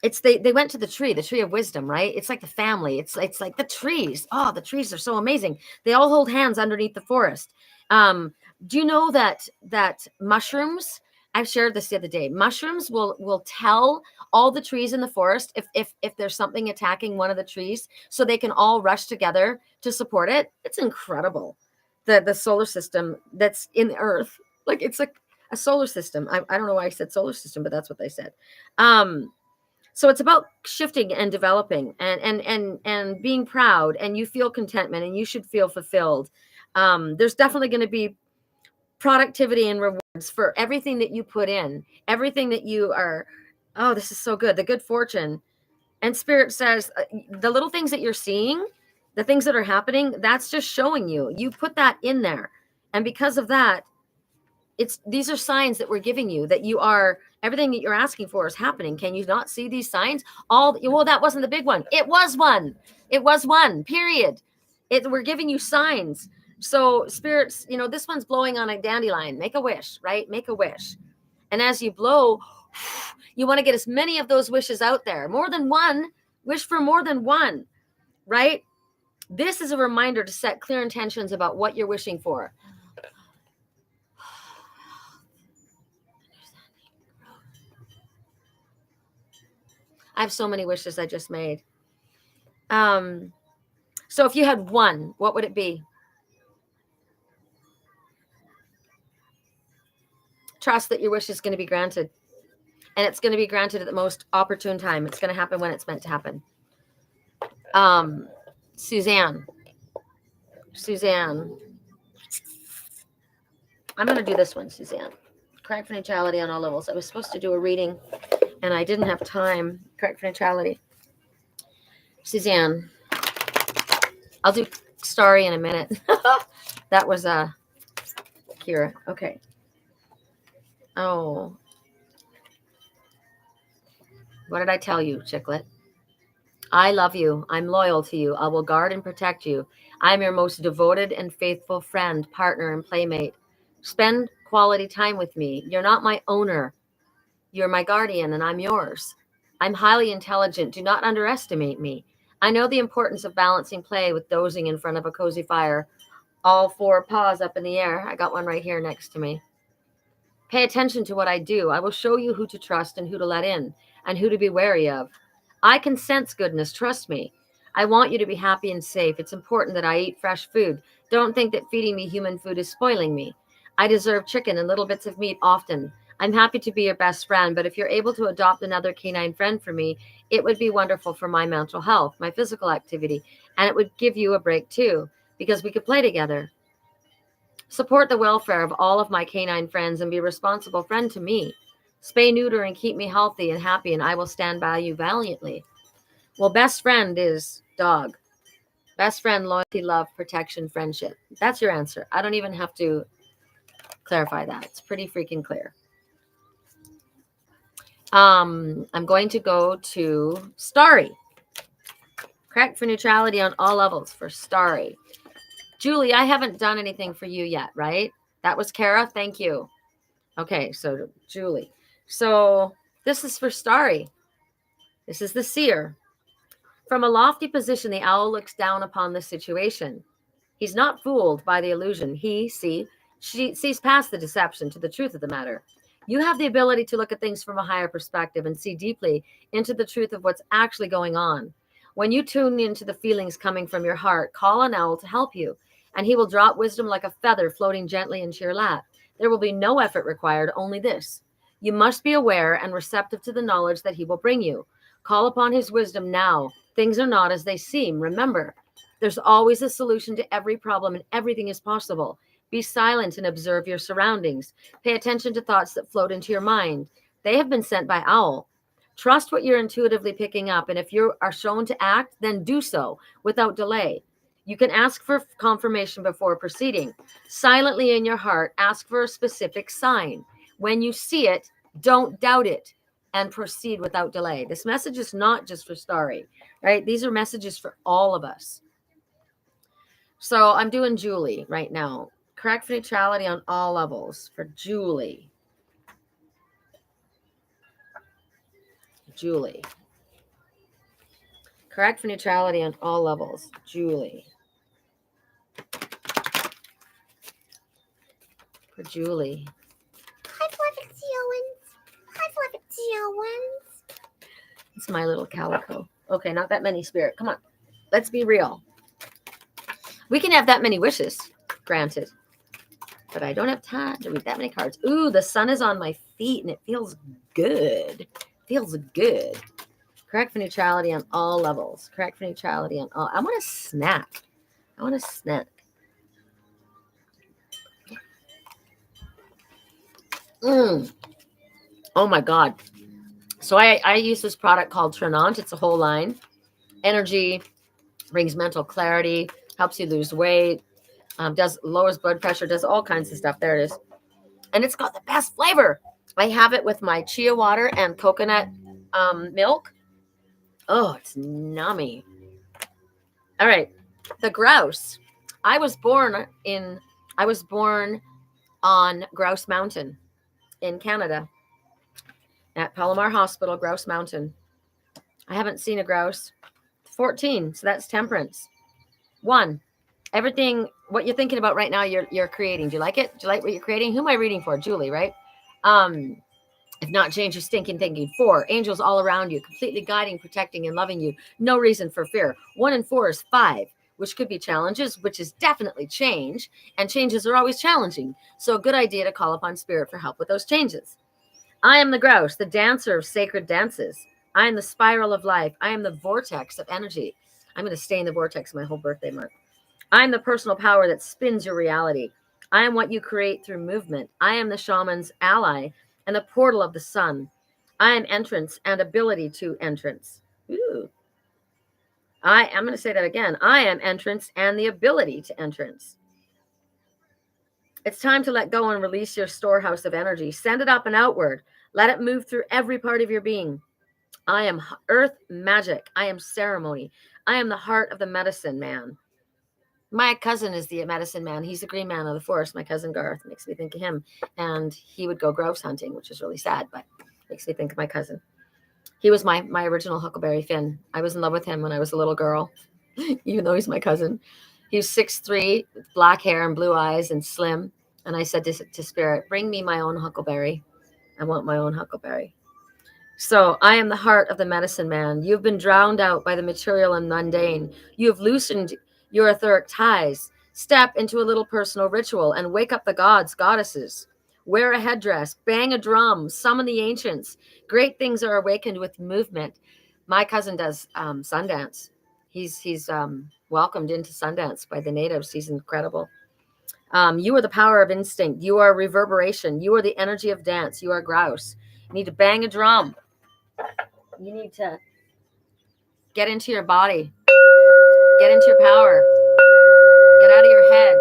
It's they went to the tree of wisdom, right? It's like the family. It's like the trees. Oh, the trees are so amazing. They all hold hands underneath the forest. Do you know that mushrooms? I've shared this the other day. Mushrooms will tell all the trees in the forest if there's something attacking one of the trees, so they can all rush together to support it. It's incredible. The solar system that's in the earth, like it's like a solar system. I don't know why I said solar system, but that's what they said. So it's about shifting and developing and being proud, and you feel contentment and you should feel fulfilled. There's definitely going to be productivity and rewards for everything that you put in, everything that you are. Oh, this is so good. The good fortune. And Spirit says the little things that you're seeing, the things that are happening, that's just showing you put that in there. And because of that, these are signs that we're giving you that you are, everything that you're asking for is happening. Can you not see these signs? Well, that wasn't the big one. It was one, period. We're giving you signs. So spirits, this one's blowing on a dandelion. Make a wish, right? Make a wish. And as you blow, you want to get as many of those wishes out there. More than one. Wish for more than one, right? This is a reminder to set clear intentions about what you're wishing for. I have so many wishes I just made. So if you had one, what would it be? Trust that your wish is going to be granted. And it's going to be granted at the most opportune time. It's going to happen when it's meant to happen. Suzanne. I'm going to do this one, Suzanne. Correct neutrality on all levels. I was supposed to do a reading, and I didn't have time. Correct neutrality. Suzanne. I'll do Starry in a minute. That was Kira. Okay. Oh. What did I tell you, Chicklet? I love you. I'm loyal to you. I will guard and protect you. I'm your most devoted and faithful friend, partner, and playmate. Spend quality time with me. You're not my owner. You're my guardian and I'm yours. I'm highly intelligent. Do not underestimate me. I know the importance of balancing play with dozing in front of a cozy fire. All four paws up in the air. I got one right here next to me. Pay attention to what I do. I will show you who to trust and who to let in and who to be wary of. I can sense goodness. Trust me. I want you to be happy and safe. It's important that I eat fresh food. Don't think that feeding me human food is spoiling me. I deserve chicken and little bits of meat often. I'm happy to be your best friend, but if you're able to adopt another canine friend for me, it would be wonderful for my mental health, my physical activity, and it would give you a break too, because we could play together. Support the welfare of all of my canine friends and be a responsible friend to me. Spay, neuter, and keep me healthy and happy, and I will stand by you valiantly. Well, best friend is dog. Best friend, loyalty, love, protection, friendship. That's your answer. I don't even have to clarify that. It's pretty freaking clear. I'm going to go to Starry. Correct for neutrality on all levels for Starry. Julie, I haven't done anything for you yet, right? That was Kara. Thank you. Okay, so Julie. So this is for Starry. This is the seer. From a lofty position, the owl looks down upon the situation. He's not fooled by the illusion. She sees past the deception to the truth of the matter. You have the ability to look at things from a higher perspective and see deeply into the truth of what's actually going on. When you tune into the feelings coming from your heart, call an owl to help you, and he will drop wisdom like a feather floating gently into your lap. There will be no effort required, only this. You must be aware and receptive to the knowledge that he will bring you. Call upon his wisdom now. Things are not as they seem. Remember, there's always a solution to every problem and everything is possible. Be silent and observe your surroundings. Pay attention to thoughts that float into your mind. They have been sent by owl. Trust what you're intuitively picking up, and if you are shown to act, then do so without delay. You can ask for confirmation before proceeding. Silently in your heart, ask for a specific sign. When you see it, don't doubt it and proceed without delay. This message is not just for Starry, right? These are messages for all of us. So I'm doing Julie right now. Correct for neutrality on all levels for Julie. Julie. Correct for neutrality on all levels. Julie. For Julie. It's my little calico. Okay, not that many, Spirit. Come on. Let's be real. We can have that many wishes, granted. But I don't have time to read that many cards. Ooh, the sun is on my feet and it feels good. Feels good. Correct for neutrality on all levels. Correct for neutrality on all. I want a snack. I want a snack. Oh my God. So I use this product called Trinont. It's a whole line. Energy, brings mental clarity, helps you lose weight, lowers blood pressure, does all kinds of stuff. There it is. And it's got the best flavor. I have it with my chia water and coconut milk. Oh, it's nummy. All right. The grouse. I was born on Grouse Mountain in Canada at Palomar Hospital, Grouse Mountain. I haven't seen a grouse. 14, so that's temperance. 1, everything, what you're thinking about right now, you're creating. Do you like it? Do you like what you're creating? Who am I reading for? Julie, right? If not, change your stinking thinking. 4, angels all around you, completely guiding, protecting, and loving you. No reason for fear. 1 and 4 is 5, which could be challenges, which is definitely change. And changes are always challenging. So a good idea to call upon spirit for help with those changes. I am the grouse, the dancer of sacred dances. I am the spiral of life. I am the vortex of energy. I'm going to stay in the vortex my whole birthday month. I am the personal power that spins your reality. I am what you create through movement. I am the shaman's ally and the portal of the sun. I am entrance and ability to entrance. Ooh. I'm going to say that again. I am entrance and the ability to entrance. It's time to let go and release your storehouse of energy. Send it up and outward. Let it move through every part of your being. I am earth magic. I am ceremony. I am the heart of the medicine man. My cousin is the medicine man. He's the green man of the forest. My cousin Garth makes me think of him. And he would go grouse hunting, which is really sad. But Makes me think of my cousin. He was my original Huckleberry Finn. I was in love with him when I was a little girl, even though he's my cousin. He was 6'3", black hair and blue eyes and slim. And I said to Spirit, bring me my own Huckleberry. I want my own Huckleberry. So I am the heart of the medicine man. You've been drowned out by the material and mundane. You have loosened your etheric ties. Step into a little personal ritual and wake up the gods, goddesses. Wear a headdress, bang a drum, summon the ancients. Great things are awakened with movement. My cousin does Sundance. He's welcomed into Sundance by the natives. He's incredible. You are the power of instinct. You are reverberation. You are the energy of dance. You are grouse. You need to bang a drum. You need to get into your body. Get into your power. Get out of your head.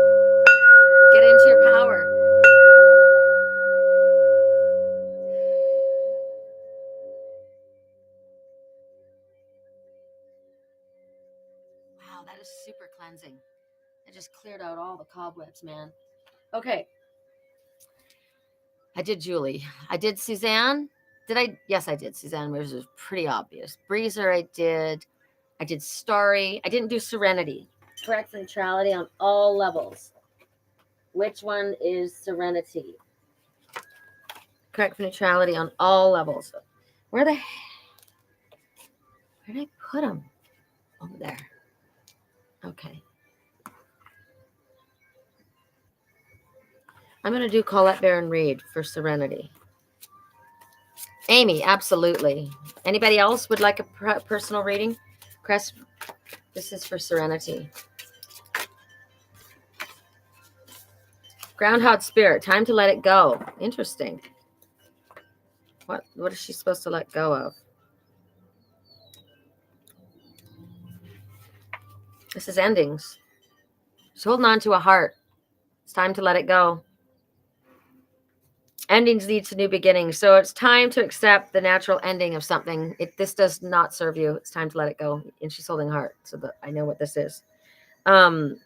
Get into your power. Wow, that is super cleansing. I just cleared out all the cobwebs, man. Okay. I did Julie. I did Suzanne. Did I? Yes, I did. Suzanne, which was pretty obvious. Breezer, I did. I did Starry. I didn't do Serenity. Correct neutrality on all levels. Which one is Serenity? Correct neutrality on all levels. Where did I put them? Over there. Okay. I'm going to do Colette Baron Reed for Serenity. Amy, absolutely. Anybody else would like a personal reading? Crest, this is for Serenity. Groundhog Spirit, time to let it go. Interesting. What is she supposed to let go of? This is endings. She's holding on to a heart. It's time to let it go. Endings lead to new beginnings. So it's time to accept the natural ending of something. This does not serve you. It's time to let it go. And she's holding a heart. So I know what this is. We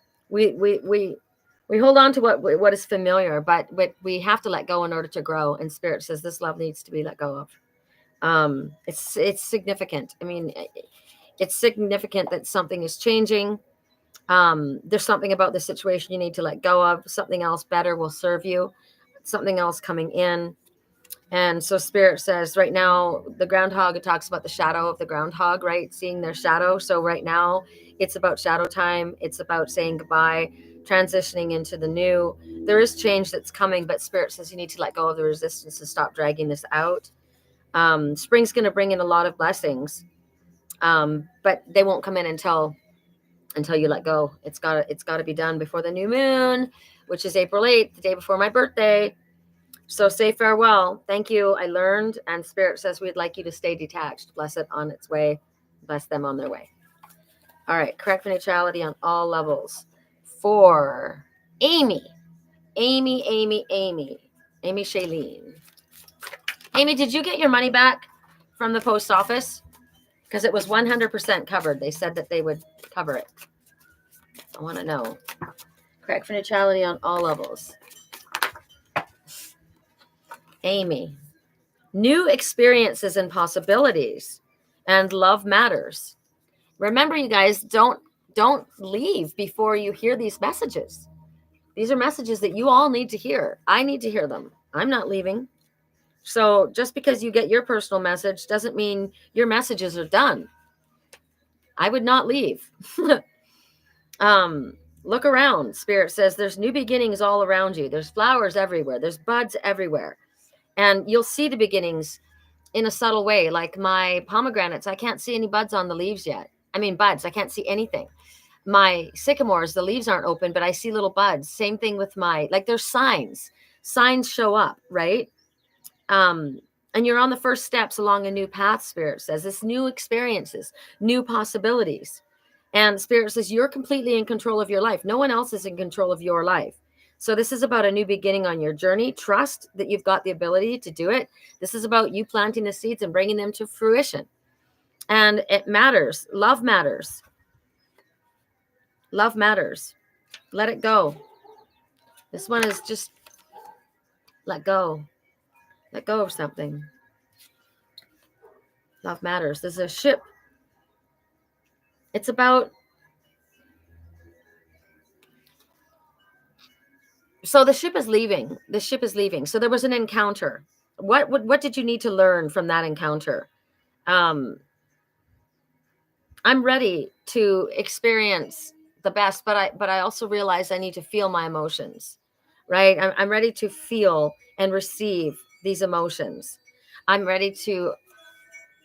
hold on to what is familiar, but we have to let go in order to grow. And Spirit says this love needs to be let go of. It's significant. I mean, it's significant that something is changing. There's something about the situation you need to let go of. Something else better will serve you. Something else coming in. And so Spirit says right now, the groundhog, it talks about the shadow of the groundhog, right? Seeing their shadow. So right now it's about shadow time. It's about saying goodbye, transitioning into the new. There is change that's coming, but Spirit says you need to let go of the resistance and stop dragging this out. Spring's going to bring in a lot of blessings, but they won't come in until you let go. It's got to be done before the new moon, which is April 8th, the day before my birthday. So say farewell. Thank you. I learned. And Spirit says we'd like you to stay detached. Bless it on its way. Bless them on their way. All right. Correct neutrality on all levels. For Amy. Amy Shailene. Amy, did you get your money back from the post office? Because it was 100% covered. They said that they would cover it. I want to know. Correct for neutrality on all levels. Amy. New experiences and possibilities. And love matters. Remember, you guys, don't leave before you hear these messages. These are messages that you all need to hear. I need to hear them. I'm not leaving. So just because you get your personal message doesn't mean your messages are done. I would not leave. Look around. Spirit says there's new beginnings all around you. There's flowers everywhere. There's buds everywhere. And you'll see the beginnings in a subtle way. Like my pomegranates, I can't see any buds on the leaves yet. I mean, buds, I can't see anything. My sycamores, the leaves aren't open, but I see little buds. Same thing with there's signs. Signs show up, right? And you're on the first steps along a new path, Spirit says. It's new experiences, new possibilities. And Spirit says you're completely in control of your life. No one else is in control of your life. So this is about a new beginning on your journey. Trust that you've got the ability to do it. This is about you planting the seeds and bringing them to fruition. And it matters. Love matters. Love matters. Let it go. This one is just let go. Let go of something. Love matters. There's a ship. It's about... So the ship is leaving. The ship is leaving. So there was an encounter. What did you need to learn from that encounter? I'm ready to experience the best, but I also realize I need to feel my emotions, right? I'm ready to feel and receive these emotions. I'm ready to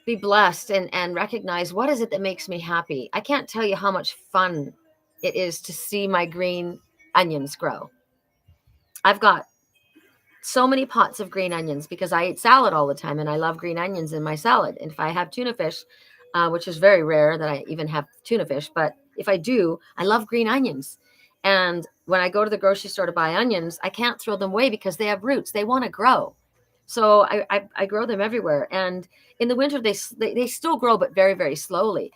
be blessed and recognize what is it that makes me happy. I can't tell you how much fun it is to see my green onions grow. I've got so many pots of green onions because I eat salad all the time and I love green onions in my salad. And if I have tuna fish, which is very rare that I even have tuna fish, but if I do, I love green onions. And when I go to the grocery store to buy onions, I can't throw them away because they have roots. They want to grow. So I grow them everywhere. And in the winter, they still grow, but very, very slowly.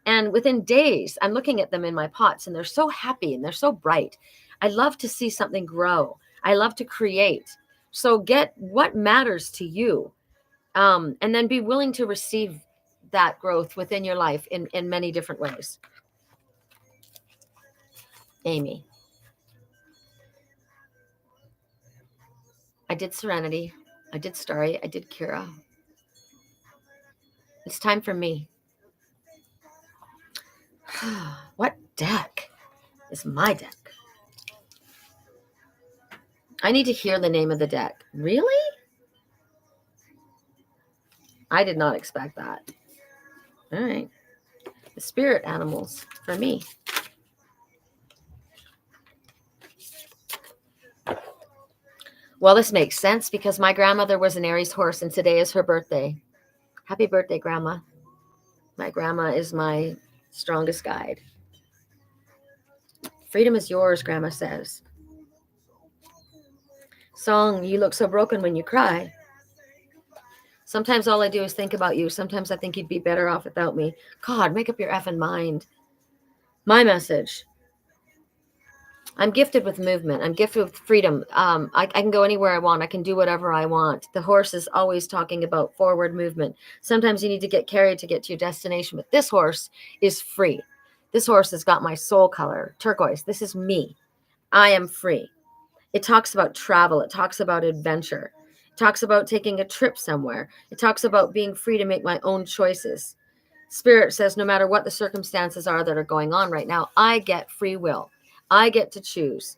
And within days, I'm looking at them in my pots and they're so happy and they're so bright. I love to see something grow. I love to create. So get what matters to you, and then be willing to receive that growth within your life in many different ways. Amy. I did Serenity. I did Starry. I did Kira. It's time for me. What deck is my deck? I need to hear the name of the deck. Really? I did not expect that. All right. The spirit animals for me. Well, this makes sense because my grandmother was an Aries horse and today is her birthday. Happy birthday, Grandma. My grandma is my strongest guide. Freedom is yours, Grandma says. Song, you look so broken when you cry. Sometimes all I do is think about you. Sometimes I think you'd be better off without me. God, make up your effing mind. My message. I'm gifted with movement. I'm gifted with freedom. I can go anywhere I want. I can do whatever I want. The horse is always talking about forward movement. Sometimes you need to get carried to get to your destination, but this horse is free. This horse has got my soul color, turquoise. This is me. I am free. It talks about travel. It talks about adventure. It talks about taking a trip somewhere. It talks about being free to make my own choices. Spirit says no matter what the circumstances are that are going on right now, I get free will. I get to choose.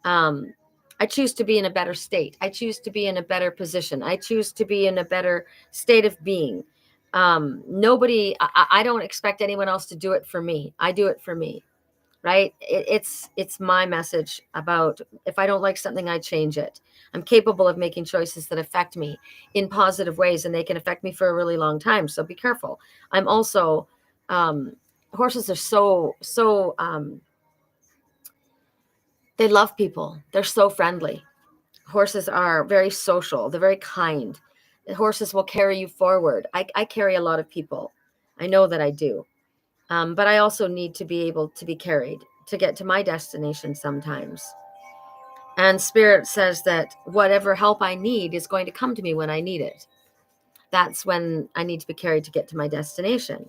I choose to be in a better state. I choose to be in a better position. I choose to be in a better state of being. I don't expect anyone else to do it for me. I do it for me, right? It's my message about if I don't like something, I change it. I'm capable of making choices that affect me in positive ways, and they can affect me for a really long time. So be careful. I'm also, horses are so they love people. They're so friendly. Horses are very social. They're very kind. Horses will carry you forward. I carry a lot of people. I know that I do. But I also need to be able to be carried to get to my destination sometimes. And Spirit says that whatever help I need is going to come to me when I need it. That's when I need to be carried to get to my destination.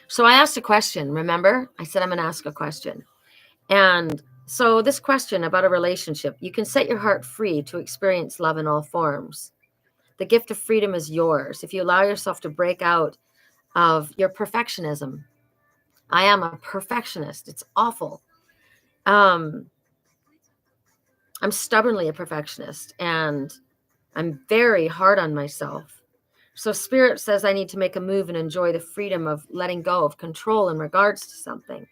So I asked a question, remember? I said I'm going to ask a question. And so this question about a relationship, you can set your heart free to experience love in all forms. The gift of freedom is yours if you allow yourself to break out of your perfectionism. I am a perfectionist. It's awful. I'm stubbornly a perfectionist, and I'm very hard on myself. So Spirit says I need to make a move and enjoy the freedom of letting go of control in regards to something.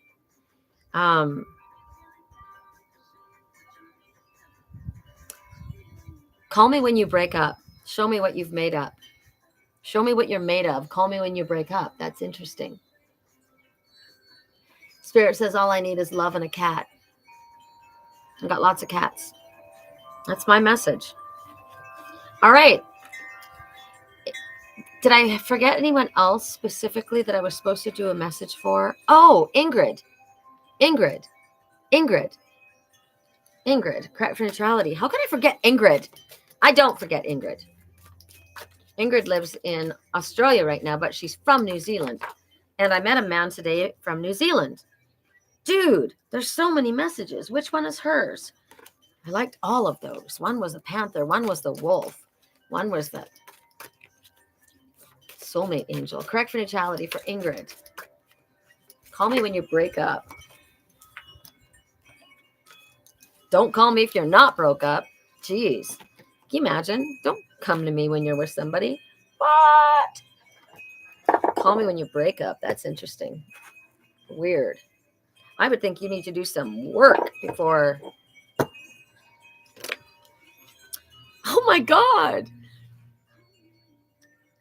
Call me when you break up. Show me what you've made up. Show me what you're made of. Call me when you break up. That's interesting. Spirit says all I need is love and a cat. I've got lots of cats. That's my message. All right. Did I forget anyone else specifically that I was supposed to do a message for? Oh, Ingrid. Ingrid, correct for neutrality. How can I forget Ingrid? I don't forget Ingrid. Ingrid lives in Australia right now, but she's from New Zealand. And I met a man today from New Zealand. Dude, there's so many messages. Which one is hers? I liked all of those. One was the panther. One was the wolf. One was the soulmate angel. Correct for neutrality for Ingrid. Call me when you break up. Don't call me if you're not broke up. Jeez. Can you imagine? Don't come to me when you're with somebody. What? Call me when you break up. That's interesting. Weird. I would think you need to do some work before. Oh my God.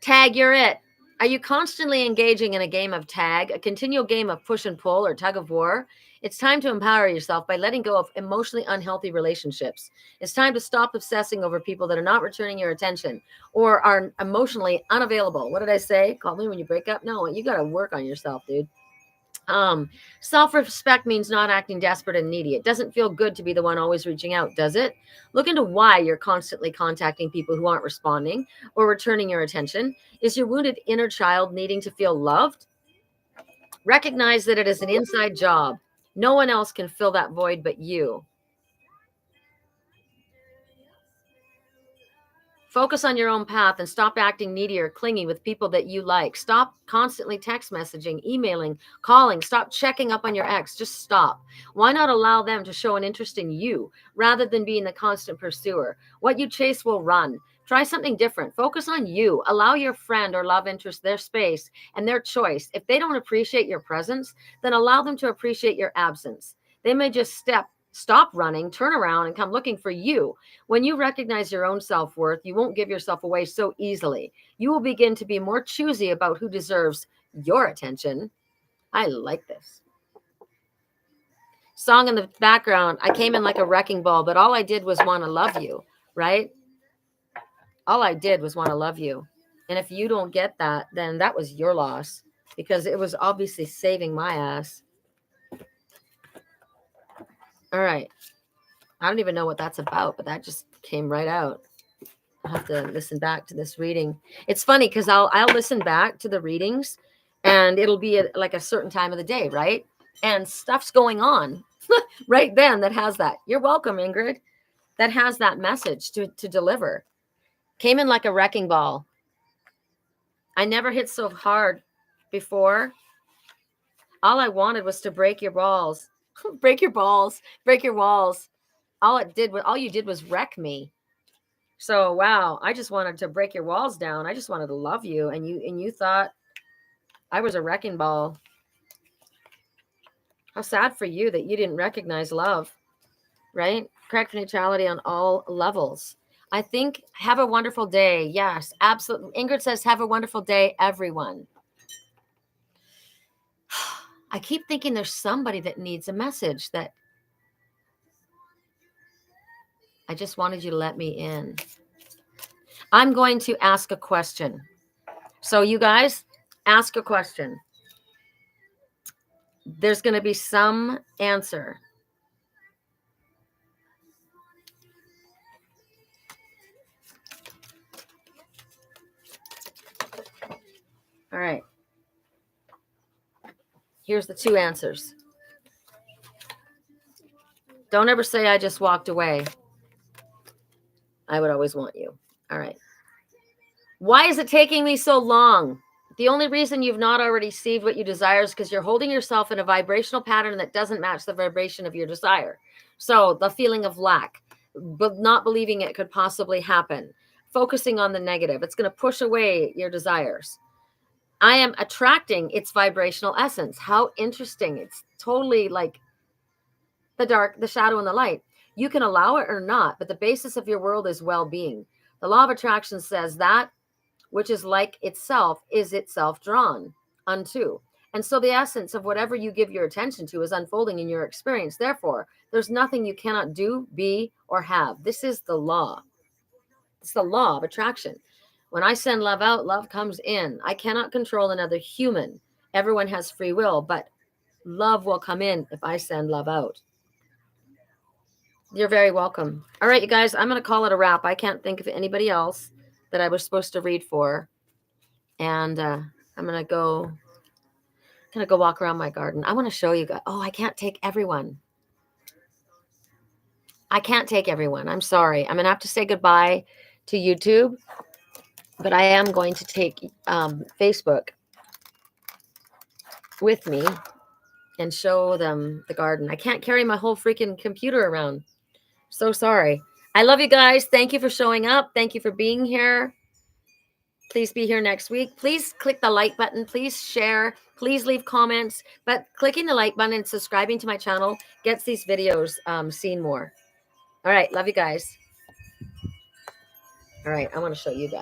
Tag, you're it. Are you constantly engaging in a game of tag, a continual game of push and pull or tug of war? It's time to empower yourself by letting go of emotionally unhealthy relationships. It's time to stop obsessing over people that are not returning your attention or are emotionally unavailable. What did I say? Call me when you break up? No, you got to work on yourself, dude. Self-respect means not acting desperate and needy. It doesn't feel good to be the one always reaching out, does it? Look into why you're constantly contacting people who aren't responding or returning your attention. Is your wounded inner child needing to feel loved? Recognize that it is an inside job. No one else can fill that void but you. Focus on your own path and stop acting needy or clingy with people that you like. Stop constantly text messaging, emailing, calling. Stop checking up on your ex. Just stop. Why not allow them to show an interest in you rather than being the constant pursuer? What you chase will run. Try something different. Focus on you. Allow your friend or love interest their space and their choice. If they don't appreciate your presence, then allow them to appreciate your absence. They may just stop running, turn around, and come looking for you. When you recognize your own self-worth, you won't give yourself away so easily. You will begin to be more choosy about who deserves your attention. I like this. Song in the background, I came in like a wrecking ball, but all I did was want to love you, right? All I did was want to love you. And if you don't get that, then that was your loss because it was obviously saving my ass. All right. I don't even know what that's about, but that just came right out. I'll have to listen back to this reading. It's funny because I'll listen back to the readings and it'll be at like a certain time of the day, right? And stuff's going on right then that has that. You're welcome, Ingrid. That has that message to deliver. Came in like a wrecking ball. I never hit so hard before. All I wanted was to break your balls. Break your balls. Break your walls. All you did was wreck me. So, wow, I just wanted to break your walls down. I just wanted to love you. And you thought I was a wrecking ball. How sad for you that you didn't recognize love, right? Correct neutrality on all levels. I think have a wonderful day. Yes, absolutely. Ingrid says, have a wonderful day, everyone. I keep thinking there's somebody that needs a message that I just wanted you to let me in. I'm going to ask a question. So you guys ask a question. There's going to be some answer. All right. Here's the two answers. Don't ever say I just walked away. I would always want you. All right. Why is it taking me so long? The only reason you've not already received what you desire is because you're holding yourself in a vibrational pattern that doesn't match the vibration of your desire. So the feeling of lack, but not believing it could possibly happen, focusing on the negative, it's going to push away your desires. I am attracting its vibrational essence. How interesting. It's totally like the dark, the shadow, and the light. You can allow it or not, but the basis of your world is well-being. The law of attraction says that which is like itself is itself drawn unto. And so the essence of whatever you give your attention to is unfolding in your experience. Therefore, there's nothing you cannot do, be, or have. This is the law. It's the law of attraction. When I send love out, love comes in. I cannot control another human. Everyone has free will, but love will come in if I send love out. You're very welcome. All right, you guys, I'm going to call it a wrap. I can't think of anybody else that I was supposed to read for. And I'm going to go walk around my garden. I want to show you guys. Oh, I can't take everyone. I'm sorry. I'm going to have to say goodbye to YouTube, but I am going to take Facebook with me and show them the garden. I can't carry my whole freaking computer around. So sorry. I love you guys. Thank you for showing up. Thank you for being here. Please be here next week. Please click the like button. Please share. Please leave comments. But clicking the like button and subscribing to my channel gets these videos seen more. All right. Love you guys. All right. I want to show you guys.